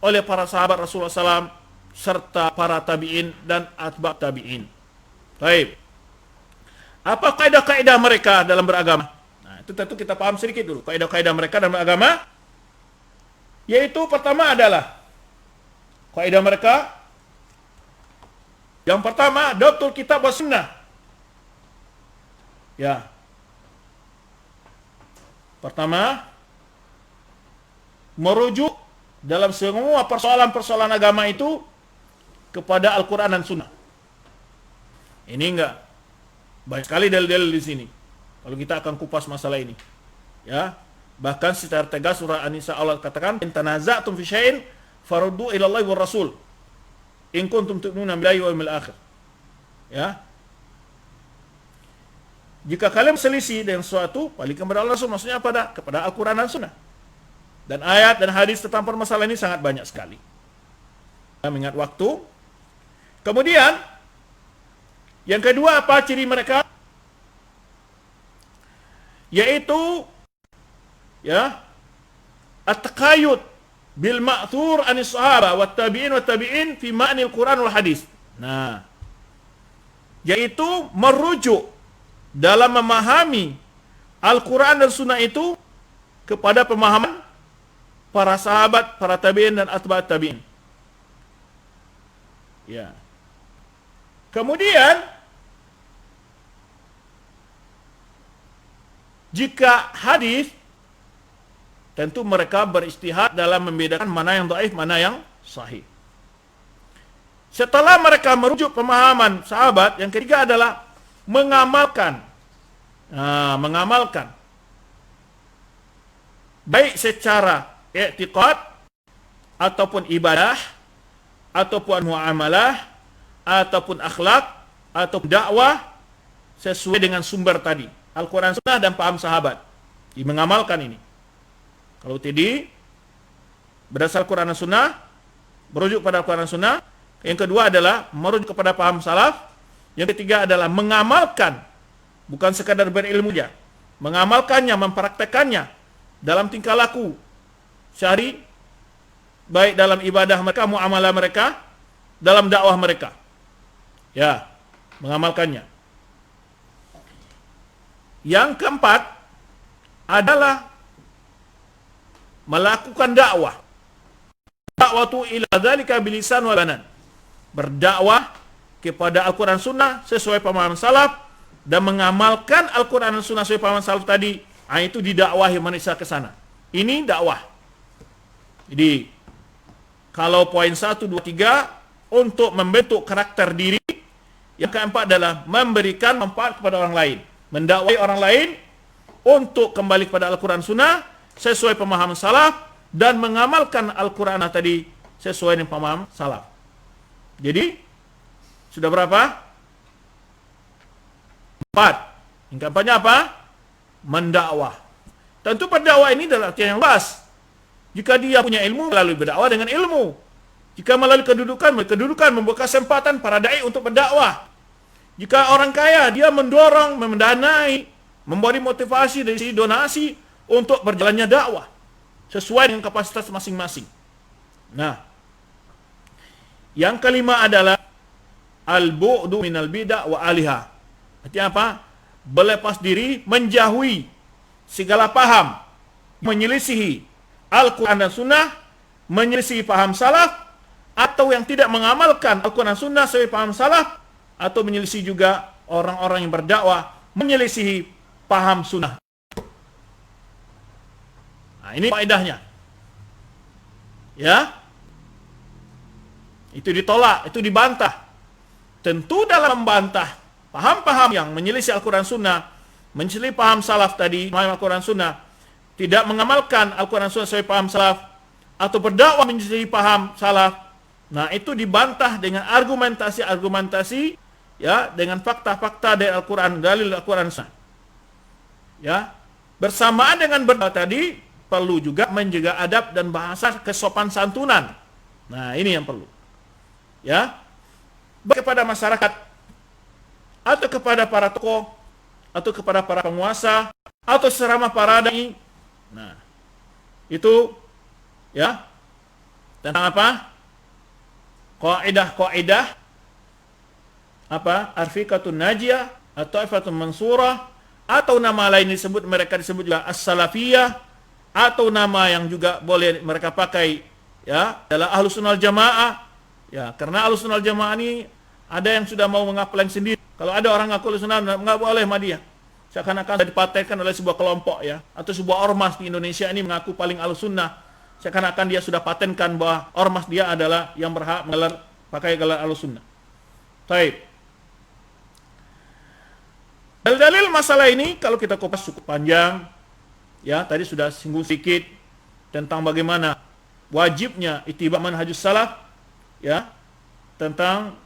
oleh para sahabat Rasulullah SAW serta para tabi'in dan atba' tabi'in. Baik. Apa kaidah-kaidah mereka dalam beragama? Nah, itu tentu kita paham sedikit dulu kaidah-kaidah mereka dalam beragama. Yaitu pertama adalah kaidah mereka, yang pertama, Dabtul Kitab wa Sunnah. Pertama, merujuk dalam semua persoalan-persoalan agama itu kepada Al-Quran dan Sunnah. Ini enggak banyak sekali dalil-dalil di sini. Kalau kita akan kupas masalah ini, ya, bahkan secara tegas surah An-Nisa Allah katakan, "In tanaza'tum fi syai'in faruddu ila Allah wa Rasul in kuntum tu'minuna billahi wal yawmil akhir." Ya. Jika kalian selisih dengan sesuatu, balikkan kepada Allah Rasul, maksudnya kepada Al-Quran dan Sunnah. Dan ayat dan hadis tentang permasalahan ini sangat banyak sekali. Kita mengingat waktu. Kemudian yang kedua, apa ciri mereka? Yaitu ya, at-taqayyud bil ma'thur anis sahaba wat tabi'in fi ma'nil Quran wal hadis. Nah, yaitu merujuk dalam memahami Al-Quran dan Sunnah itu kepada pemahaman para sahabat, para tabi'in dan atba'ut tabi'in. Ya. Kemudian jika hadis, tentu mereka beristihad dalam membedakan mana yang dhaif, mana yang sahih. Setelah mereka merujuk pemahaman sahabat, yang ketiga adalah mengamalkan. Mengamalkan. Baik secara i'tiqad, ataupun ibadah, ataupun muamalah, ataupun akhlak, ataupun dakwah, sesuai dengan sumber tadi, Al-Quran Sunnah dan paham sahabat. Mengamalkan ini. Kalau tadi berdasar Al-Quran dan Sunnah, merujuk pada Al-Quran dan Sunnah. Yang kedua adalah merujuk kepada paham salaf. Yang ketiga adalah mengamalkan, bukan sekadar berilmu saja, mengamalkannya, mempraktekannya dalam tingkah laku syahri, baik dalam ibadah mereka, muamalah mereka, dalam dakwah mereka. Ya, mengamalkannya. Yang keempat adalah melakukan dakwah. Dakwatu ila dzalika bilisan wa banan. Berdakwah kepada Al-Quran Sunnah sesuai pemahaman salaf dan mengamalkan Al-Quran dan Sunnah sesuai pemahaman salaf tadi. Itu didakwahi manusia ke sana. Ini dakwah. Jadi kalau poin 1, 2, 3 untuk membentuk karakter diri, yang keempat adalah memberikan manfaat kepada orang lain, mendakwai orang lain untuk kembali kepada Al-Quran Sunnah sesuai pemahaman salaf dan mengamalkan Al-Quran tadi sesuai dengan pemahaman salaf. Jadi sudah berapa? 4. Yang keempatnya apa? Mendakwah. Tentu berdakwah ini adalah artian yang luas. Jika dia punya ilmu, melalui berdakwah dengan ilmu. Jika melalui kedudukan membuka kesempatan para dai untuk berdakwah. Jika orang kaya, dia mendorong, mendanai, memberi motivasi dari sisi donasi untuk berjalannya dakwah sesuai dengan kapasitas masing-masing. Nah, yang kelima adalah al-bu'du minal bid'ah wa aliha. Artinya apa? Berlepas diri, menjauhi segala paham, menyelisihi Al-Quran dan Sunnah, menyelisihi paham salaf, atau yang tidak mengamalkan Al-Quran dan Sunnah sesuai paham salaf, atau menyelisihi juga orang-orang yang berdakwah, menyelisihi paham sunnah. Nah, ini faedahnya. Ya. Itu ditolak, itu dibantah. Tentu dalam membantah paham-paham yang menyelisih Al-Quran Sunnah, menyelisih paham salaf tadi, paham Al-Quran Sunnah, tidak mengamalkan Al-Quran Sunnah sesuai paham salaf, atau berdakwah menyelisih paham salaf, nah itu dibantah dengan argumentasi-argumentasi, ya, dengan fakta-fakta dari Al-Quran, dalil Al-Quran Sunnah. Ya, bersamaan dengan berdakwah tadi, perlu juga menjaga adab dan bahasa kesopan santunan. Nah, ini yang perlu. Ya, baik kepada masyarakat, atau kepada para tokoh, atau kepada para penguasa, atau sesama para dai. Nah, itu ya tentang apa? Kaidah apa? Arfiqatun najiyah atau Ifatun mansurah, atau nama lain disebut, mereka disebut juga as-salafiyah, atau nama yang juga boleh mereka pakai, ya, adalah Ahlus Sunnah wal Jamaah. Ya, karena Ahlus Sunnah wal Jamaah ini ada yang sudah mau mengaklaim sendiri. Kalau ada orang ngaku Ahlus Sunnah, enggak boleh sama dia. seakan-akan sudah dipatenkan oleh sebuah kelompok ya, atau sebuah ormas di Indonesia ini mengaku paling Ahlussunnah. Seakan-akan dia sudah patenkan bahwa ormas dia adalah yang berhak pakai gelar Ahlussunnah. Baik. Dalil masalah ini kalau kita kupas cukup panjang, ya tadi sudah singgung sedikit tentang bagaimana wajibnya ittiba manhajus salaf, ya, tentang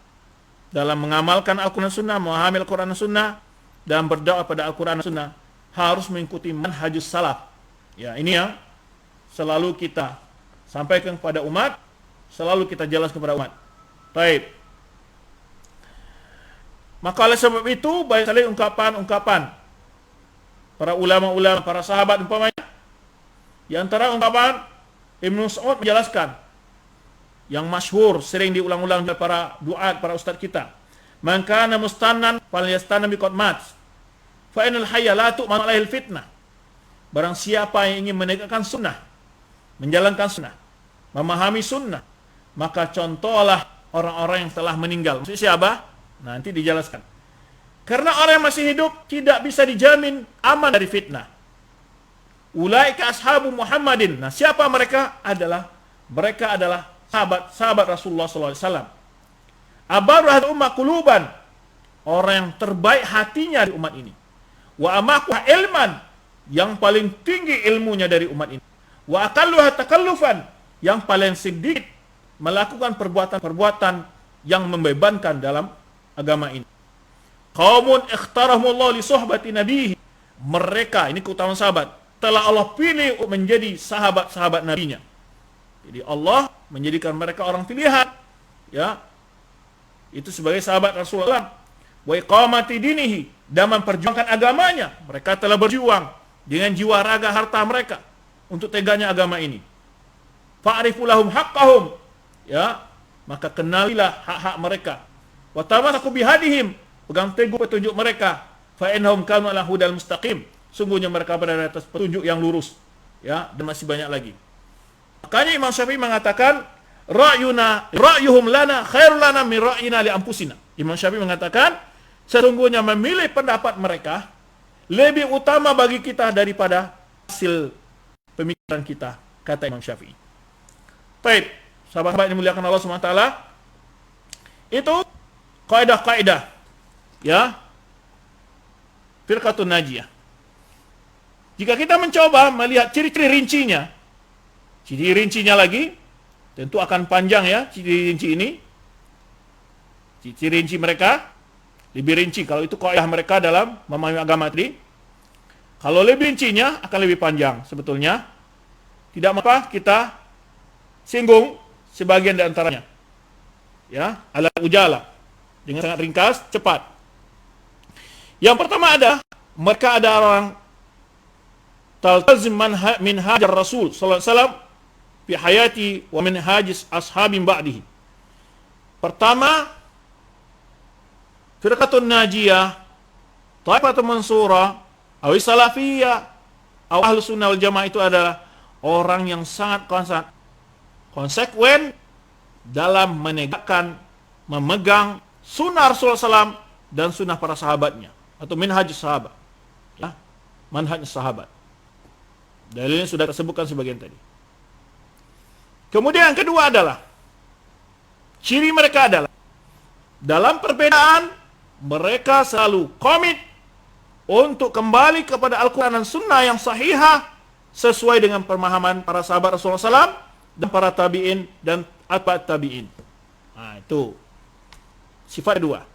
dalam mengamalkan Al-Quran Sunnah, memahami Al-Quran Sunnah, dan berdakwah pada Al-Quran Sunnah harus mengikuti manhajus salaf. Ya, ini yang selalu kita sampaikan kepada umat, selalu kita jelaskan kepada umat. Baik. Maka oleh sebab itu banyak sekali ungkapan-ungkapan para ulama-ulama, para sahabat umpamanya. Di antara ungkapan Ibnu Mas'ud menjelaskan yang masyhur sering diulang-ulang oleh para duat, para ustaz kita. Man kana mustannan falyastanna biqadmat. Fa inal hayya la tu'manu alaihil fitnah. Barang siapa yang ingin menegakkan sunnah, menjalankan sunnah, memahami sunnah, maka contohlah orang-orang yang telah meninggal. Maksudnya siapa? Nanti dijelaskan. Karena orang yang masih hidup tidak bisa dijamin aman dari fitnah. Ulaika ashabu Muhammadin. Nah, siapa mereka? Mereka adalah sahabat Rasulullah SAW. Abarul ummah quluban. Orang yang terbaik hatinya di umat ini. Wa amaquha ilman. Yang paling tinggi ilmunya dari umat ini. Wa aqalluha takallufan. Yang paling sedikit melakukan perbuatan-perbuatan yang membebankan dalam agama ini. Qaumun ikhtarahumullah li suhbati nabihi. Mereka, ini keutamaan sahabat, telah Allah pilih untuk menjadi sahabat-sahabat nabinya. Jadi Allah menjadikan mereka orang pilihan, ya, itu sebagai sahabat Rasulullah. Wa iqamati dinihi, dan memperjuangkan agamanya. Mereka telah berjuang dengan jiwa raga harta mereka untuk tegaknya agama ini. Fa'rifu lahum haqqahum, ya, maka kenalilah hak-hak mereka. Wa tamassaku bihadihim, pegang teguh petunjuk mereka. Fa innahum kanu ala hudal mustaqim, sungguhnya mereka berada di atas petunjuk yang lurus, ya, dan masih banyak lagi. Makanya Imam Syafi'i mengatakan ra'yuhum lana khairul lana min ra'yina li anfusina. Imam Syafi'i mengatakan sesungguhnya memilih pendapat mereka lebih utama bagi kita daripada hasil pemikiran kita, kata Imam Syafi'i. Baik, sahabat-sahabat yang dimuliakan Allah SWT, itu kaidah-kaidah, ya, firqatun najiyah. Jika kita mencoba melihat ciri-ciri rincinya, ciri rincinya lagi, tentu akan panjang ya ciri rinci ini. Ciri rinci mereka lebih rinci, kalau itu kaidah mereka dalam memahami agama tadi. Kalau lebih rincinya akan lebih panjang sebetulnya. Tidak apa kita singgung sebagian di antaranya. Ya, ala ujala, dengan sangat ringkas, cepat. Yang pertama mereka ada orang taltazim minhaj Rasul sallallahu alaihi wasallam fi hayati wa minhaj ashabin ba'dihi. Pertama, firqatun najiyah, taifatun mansurah, atau salafiyah, atau ahlus sunnah wal jamaah itu adalah orang yang sangat konsekuen dalam menegakkan, memegang sunnah Rasulullah SAW dan sunnah para sahabatnya, atau minhaj sahabat, ya, manhaj sahabat. Dalilnya sudah tersebutkan sebagian tadi. Kemudian yang kedua adalah ciri mereka adalah dalam perbedaan mereka selalu komit untuk kembali kepada Al-Quran dan Sunnah yang sahihah sesuai dengan pemahaman para sahabat Rasulullah SAW dan para tabi'in dan atba'at tabi'in. Nah, itu sifat kedua.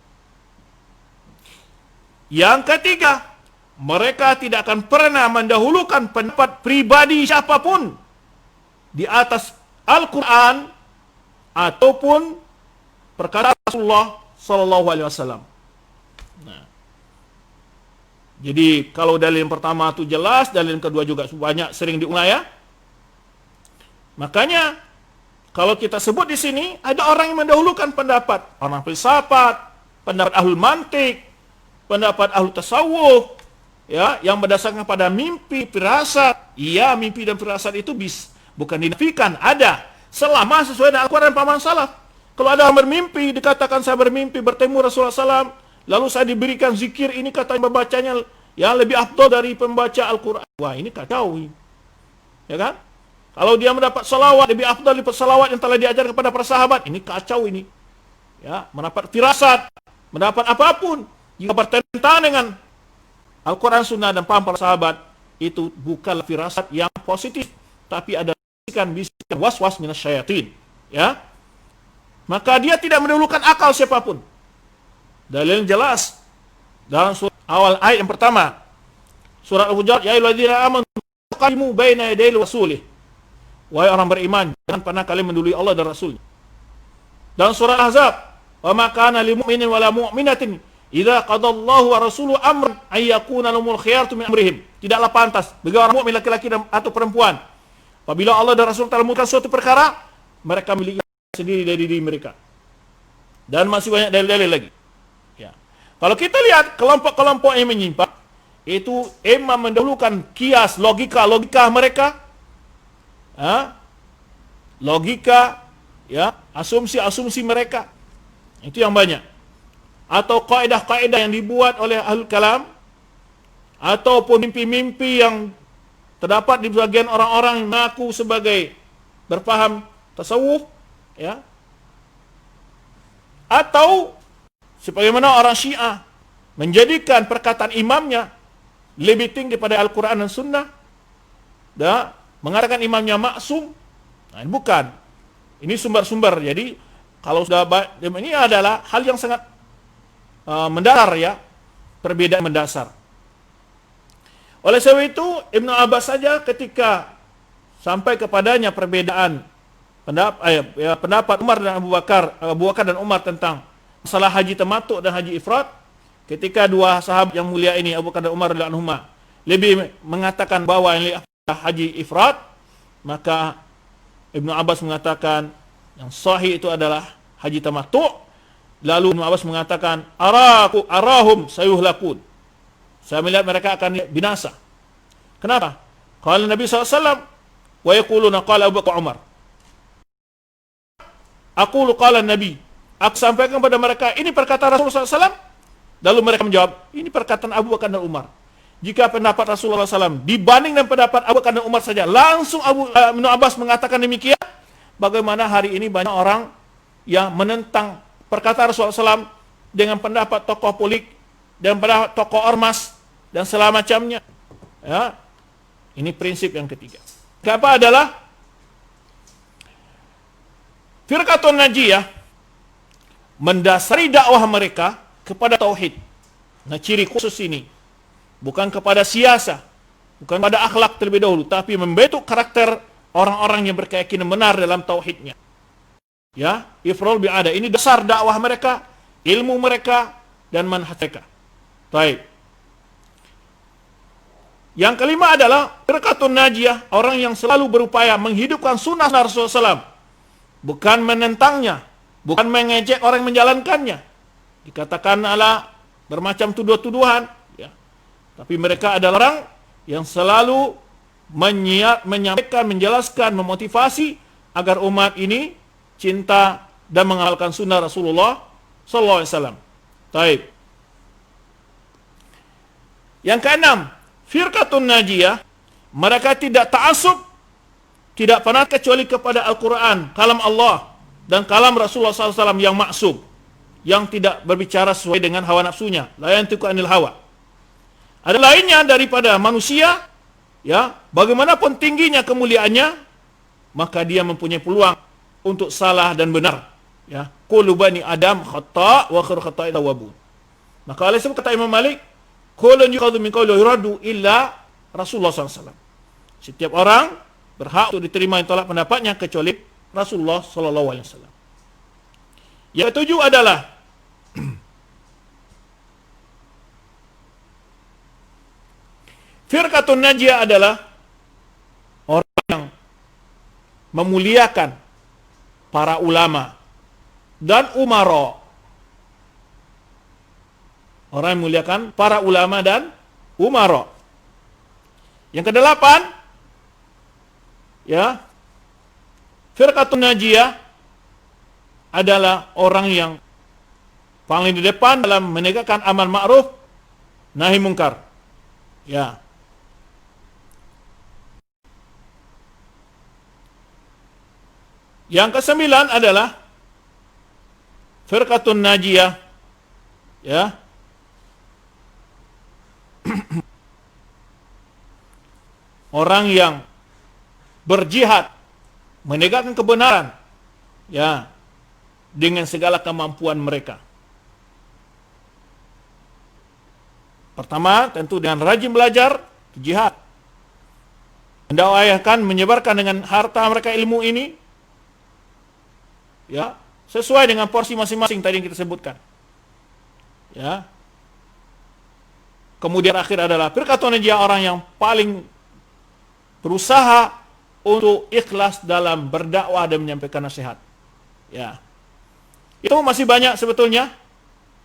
Yang ketiga, mereka tidak akan pernah mendahulukan pendapat pribadi siapapun di atas Al-Quran ataupun perkataan Rasulullah Sallallahu Alaihi Wasallam. Nah, jadi kalau dalil yang pertama itu jelas, dalil yang kedua juga banyak sering diulang ya. Makanya kalau kita sebut di sini ada orang yang mendahulukan pendapat orang filsafat, pendapat ahlul mantik, pendapat ahlul tasawuf, ya, yang berdasarkan pada mimpi, firasat. Iya, mimpi dan firasat itu bukan dinafikan, ada selama sesuai dengan Al-Quran dan pemahaman salaf. Kalau ada orang bermimpi, dikatakan saya bermimpi bertemu Rasulullah SAW, lalu saya diberikan zikir ini, kata membacanya yang lebih afdal dari pembaca Al-Quran. Wah, ini kacau. Ya kan? Kalau dia mendapat salawat lebih afdal daripada salawat yang telah diajar kepada para sahabat, ini kacau ini. Ya, mendapat firasat, mendapat apapun jika bertentangan dengan Al-Quran, Sunnah dan paham para sahabat, itu bukanlah firasat yang positif, tapi ada bisikan was-was minasyayatin. Ya, maka dia tidak mendahulukan akal siapapun. Dalil jelas dalam surah awal ayat yang pertama, surat Al-Hujurat, ya ayyuhalladzina amanu qamu baina yaday rasulih. Wahai orang beriman, jangan pernah kalian mendahului Allah dan Rasulnya. Dalam surah Al-Ahzab, wa ma kana lil mu'minin wala mu'minatin idza qadallahu wa rasuluhu amran ay yakuna lahumul khiyaratu min amrihim. Tidaklah pantas bagi orang mukmin laki-laki atau perempuan, apabila Allah dan Rasul telah memutuskan suatu perkara, mereka memiliki sendiri dari diri mereka. Dan masih banyak dalil-dalil lagi. Ya. Kalau kita lihat kelompok-kelompok yang menyimpang, itu emang mendahulukan kias, logika mereka, logika, ya, asumsi mereka. Itu yang banyak. Atau kaidah-kaidah yang dibuat oleh Ahlul Kalam, ataupun mimpi-mimpi yang terdapat di bagian orang-orang yang mengaku sebagai berpaham tasawuf, ya. Atau sebagaimana orang Syiah menjadikan perkataan imamnya lebih tinggi daripada Al-Quran dan Sunnah, dan mengatakan imamnya maksum. Nah, bukan. Ini sumber-sumber. Jadi kalau sudah ini adalah hal yang sangat mendasar, ya, perbedaan mendasar. Oleh sebab itu Ibnu Abbas saja ketika sampai kepadanya perbedaan pendapat Umar dan Abu Bakar dan Umar tentang masalah haji tamattu dan haji ifrat, ketika dua sahabat yang mulia ini, Abu Bakar dan Umar radhiyallahu anhuma, lebih mengatakan bahwa yang haji ifrat, maka Ibnu Abbas mengatakan yang sahih itu adalah haji tamattu. Lalu Ibnu Abbas mengatakan, arahum sayuhlakun. Saya melihat mereka akan binasa. Kenapa? Qala Nabi SAW, wa yaquluna qala Abu Bakar Umar. Aqulu qala Nabi. Aku sampaikan kepada mereka, ini perkataan Rasulullah SAW. Lalu mereka menjawab, ini perkataan Abu Bakar dan Umar. Jika pendapat Rasulullah SAW dibanding dengan pendapat Abu Bakar dan Umar saja, langsung Ibnu Abbas mengatakan demikian, bagaimana hari ini banyak orang yang menentang perkataan Rasulullah SAW dengan pendapat tokoh politik dan pendapat tokoh ormas dan segala macamnya. Ya, ini prinsip yang ketiga. Apa adalah Firqatun Najiyah mendasari dakwah mereka kepada tauhid. Nah, ciri khusus ini bukan kepada siasa, bukan pada akhlak terlebih dahulu, tapi membentuk karakter orang-orang yang berkeyakinan benar dalam tauhidnya. Ya, ifrol bi'ada. Ini dasar dakwah mereka, ilmu mereka, dan manhaj mereka. Baik. Yang kelima adalah Firqatun Najiyah, orang yang selalu berupaya menghidupkan sunnah Rasulullah SAW, bukan menentangnya, bukan mengejek orang yang menjalankannya. Dikatakan ala bermacam tuduh-tuduhan, ya. Tapi mereka adalah orang yang selalu menyampaikan, menjelaskan, memotivasi agar umat ini cinta dan mengamalkan sunnah Rasulullah sallallahu alaihi wasallam. Baik. Yang keenam, Firqatun Najiyah, mereka tidak ta'assub, tidak pernah kecuali kepada Al-Quran, kalam Allah dan kalam Rasulullah SAW yang maksum, yang tidak berbicara sesuai dengan hawa nafsunya, la yantiqu anil hawa. Ada lainnya daripada manusia, ya, bagaimanapun tingginya kemuliaannya, maka dia mempunyai peluang untuk salah dan benar, ya. Kullu bani Adam khata' wa khairu khata'in tawwabun. Maka oleh sebab kata Imam Malik, kullun yuqadu min qawli yuradu illa Rasulullah SAW. Setiap orang berhak untuk diterima yang tolak pendapatnya kecuali Rasulullah SAW. Yang ketujuh adalah Firqatun Najiyah adalah orang yang memuliakan para ulama dan umara. Orang yang memuliakan para ulama dan umara. Yang kedelapan, ya, Firqatun Najiyah adalah orang yang paling di depan dalam menegakkan amal ma'ruf nahi mungkar. Ya. Yang kesembilan adalah firqatun najiyah. Ya. Orang yang berjihad menegakkan kebenaran, ya, dengan segala kemampuan mereka. Pertama, tentu dengan rajin belajar, jihad. Mendakwakan, menyebarkan dengan harta mereka ilmu ini, ya, sesuai dengan porsi masing-masing tadi yang kita sebutkan. Ya. Kemudian akhir adalah firqatun najiyah, orang yang paling berusaha untuk ikhlas dalam berdakwah dan menyampaikan nasihat. Ya. Itu masih banyak sebetulnya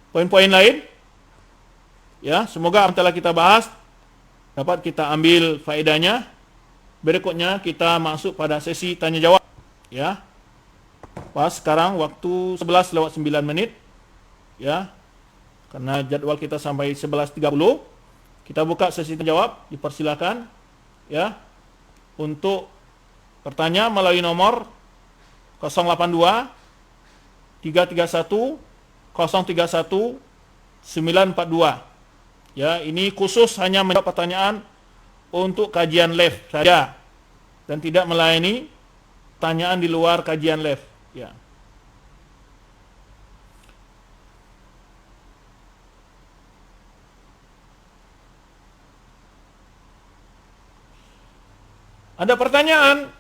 poin-poin lain. Ya, semoga apa yang telah kita bahas dapat kita ambil faedahnya. Berikutnya kita masuk pada sesi tanya jawab. Ya. Pas sekarang waktu 11:09. Ya. Karena jadwal kita sampai 11:30. Kita buka sesi tanya jawab, dipersilakan ya untuk bertanya melalui nomor 082 331 031 942. Ya, ini khusus hanya menjawab pertanyaan untuk kajian live saja dan tidak melayani pertanyaan di luar kajian live. Ya. Ada pertanyaan,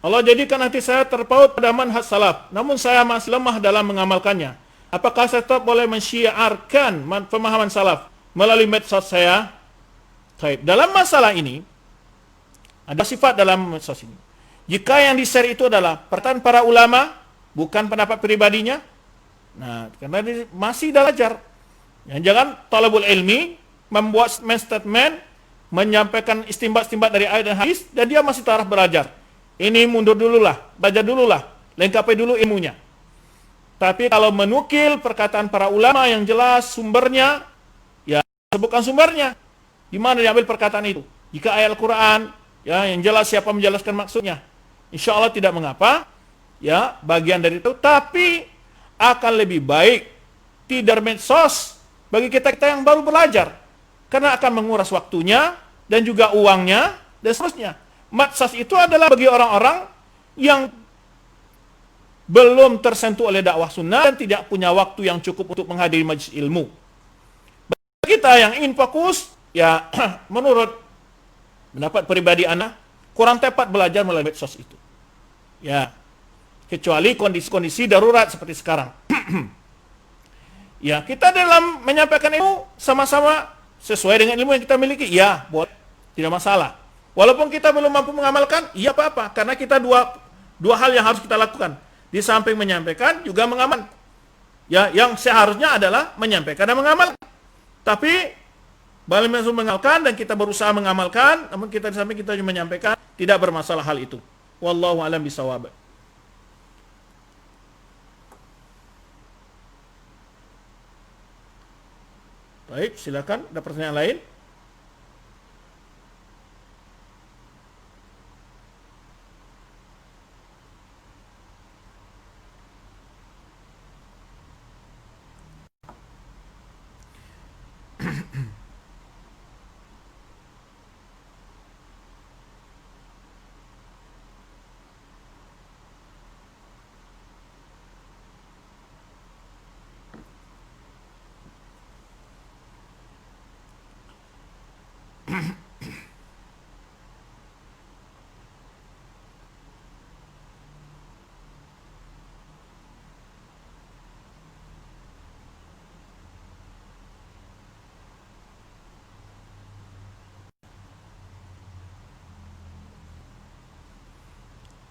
Allah jadikan hati saya terpaut pada manhaj salaf, namun saya masih lemah dalam mengamalkannya. Apakah saya tetap boleh mensyiarkan pemahaman salaf melalui medsos saya? Baik, dalam masalah ini ada sifat dalam medsos ini. Jika yang di-share itu adalah perkataan para ulama, bukan pendapat pribadinya, nah, karena dia masih belajar. Jangan talabul ilmi membuat statement, menyampaikan istinbat-istinbat dari ayat dan hadis, dan dia masih taraf belajar. Ini mundur dululah, belajar dululah, lengkapi dulu ilmunya. Tapi kalau menukil perkataan para ulama yang jelas sumbernya, ya sebutkan sumbernya. Di mana diambil perkataan itu? Jika ayat Al-Quran, ya yang jelas siapa menjelaskan maksudnya, insya Allah tidak mengapa, ya bagian dari itu. Tapi akan lebih baik tidak medsos bagi kita-kita yang baru belajar, karena akan menguras waktunya dan juga uangnya dan seterusnya. Medsos itu adalah bagi orang-orang yang belum tersentuh oleh dakwah sunnah dan tidak punya waktu yang cukup untuk menghadiri majelis ilmu. Bagi kita yang ingin fokus, ya menurut pendapat pribadi ana kurang tepat belajar melalui medsos itu. Ya, kecuali kondisi-kondisi darurat seperti sekarang. Ya, kita dalam menyampaikan ilmu sama-sama sesuai dengan ilmu yang kita miliki, ya boleh, tidak masalah. Walaupun kita belum mampu mengamalkan, iya apa-apa, karena kita dua hal yang harus kita lakukan. Di samping menyampaikan, juga mengamalkan. Ya, yang seharusnya adalah menyampaikan dan mengamalkan. Tapi balik mengamalkan dan kita berusaha mengamalkan, namun kita di samping kita juga menyampaikan, tidak bermasalah hal itu. Wallahu a'lam bishawab. Baik, silakan. Ada pertanyaan lain?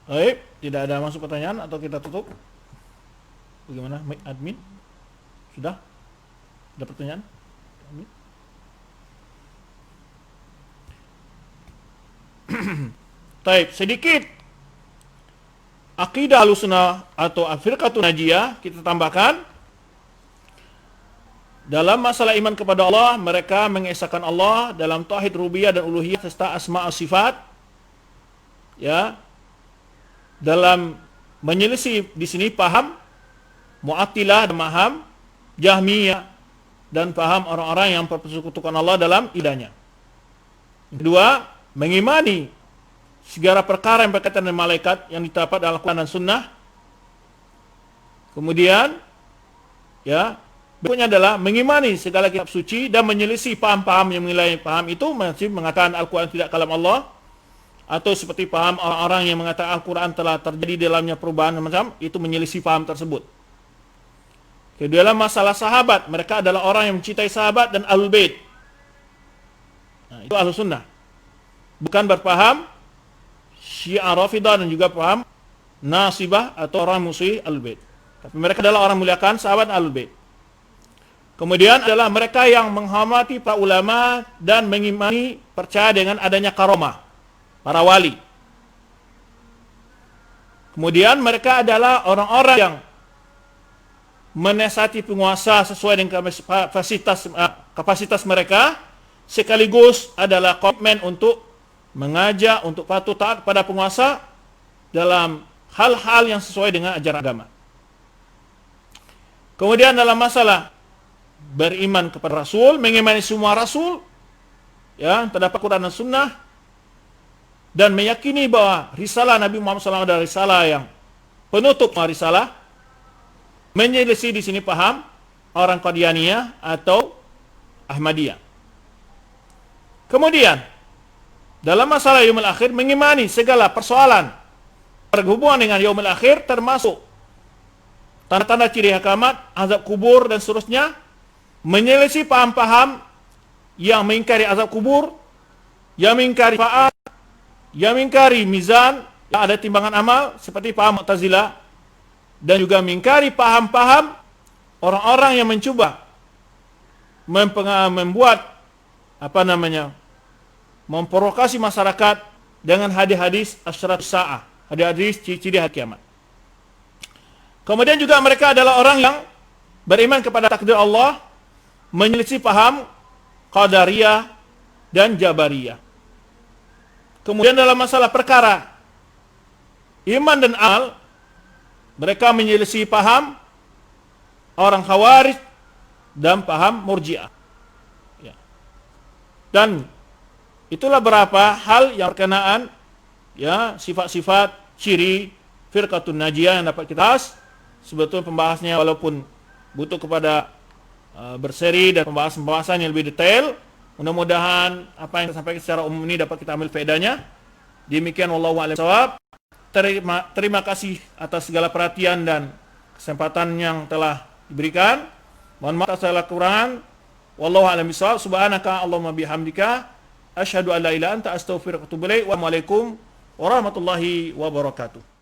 Baik, tidak ada masuk pertanyaan atau kita tutup? Bagaimana, admin? Sudah? Ada pertanyaan? Admin? Taib, sedikit akidah Ahlussunnah atau firqatun najiyah kita tambahkan. dalam masalah iman kepada Allah, mereka mengesahkan Allah dalam tauhid rububiyah dan uluhiyah serta asma wa sifat. Ya. Dalam menyelisih di sini paham Mu'attilah dan paham Jahmiyah dan paham orang-orang yang mempersekutukan Allah dalam ibadahnya. Kedua, mengimani segala perkara yang berkaitan dengan malaikat yang didapat dalam Al-Quran dan Sunnah. Kemudian, ya, berikutnya adalah mengimani segala kitab suci dan menyelisih paham-paham yang menilai paham itu masih mengatakan Al-Quran tidak kalam Allah, atau seperti paham orang-orang yang mengatakan Al-Quran telah terjadi dalamnya perubahan macam itu, menyelisih paham tersebut. Kedua, dalam masalah sahabat, mereka adalah orang yang mencintai sahabat dan Ahlul Bait. Nah, itu Ahlus Sunnah. Bukan berpaham Syiah Rafidah dan juga paham Nasibah atau orang musuh Ahlul Bait. Tapi mereka adalah orang muliakan sahabat Ahlul Bait. Kemudian adalah mereka yang menghormati para ulama dan mengimani percaya dengan adanya karomah para wali. Kemudian mereka adalah orang-orang yang menasihati penguasa sesuai dengan kapasitas mereka, sekaligus adalah komitmen untuk mengajak untuk patuh taat pada penguasa dalam hal-hal yang sesuai dengan ajaran agama. Kemudian dalam masalah beriman kepada Rasul, mengimani semua Rasul, ya, terdapat Quran dan Sunnah, dan meyakini bahwa risalah Nabi Muhammad SAW adalah risalah yang penutup risalah. Menyelisih di sini paham orang Qadianiyah atau Ahmadiyah. Kemudian dalam masalah yaumul akhir, mengimani segala persoalan berhubungan dengan yaumul akhir, termasuk tanda-tanda ciri kiamat, azab kubur dan seterusnya. Menyelisih paham-paham yang mengingkari azab kubur, yang mengingkari syafaat, yang mengingkari mizan, yang ada timbangan amal seperti paham Mu'tazilah, dan juga mengingkari paham-paham orang-orang yang mencoba membuat memprovokasi masyarakat dengan hadis-hadis asyratus sa'ah, hadis-hadis ciri-ciri hari kiamat. Kemudian juga mereka adalah orang yang beriman kepada takdir Allah, menyelisih paham Qadariyah dan Jabariyah. Kemudian dalam masalah perkara iman dan amal, mereka menyelisih paham orang Khawarij dan paham Murji'ah. Ya. Dan itulah beberapa hal yang berkenaan, ya, sifat-sifat ciri Firqatun Najiyah yang dapat kita bahas. Sebetulnya pembahasannya walaupun butuh kepada berseri dan pembahasan yang lebih detail. Mudah-mudahan apa yang saya sampaikan secara umum ini dapat kita ambil faedahnya. Demikian, wallahu a'lam bishawab. Terima kasih atas segala perhatian dan kesempatan yang telah diberikan. Mohon maaf atas segala kekurangan. Wallahu a'lam bishawab. Subhanaka Allahumma bihamdika asyhadu an la ilaha illa anta astaghfiruka wa atubu ilaik. Wassalamualaikum warahmatullahi wabarakatuh.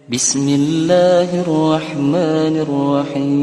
بسم الله الرحمن الرحيم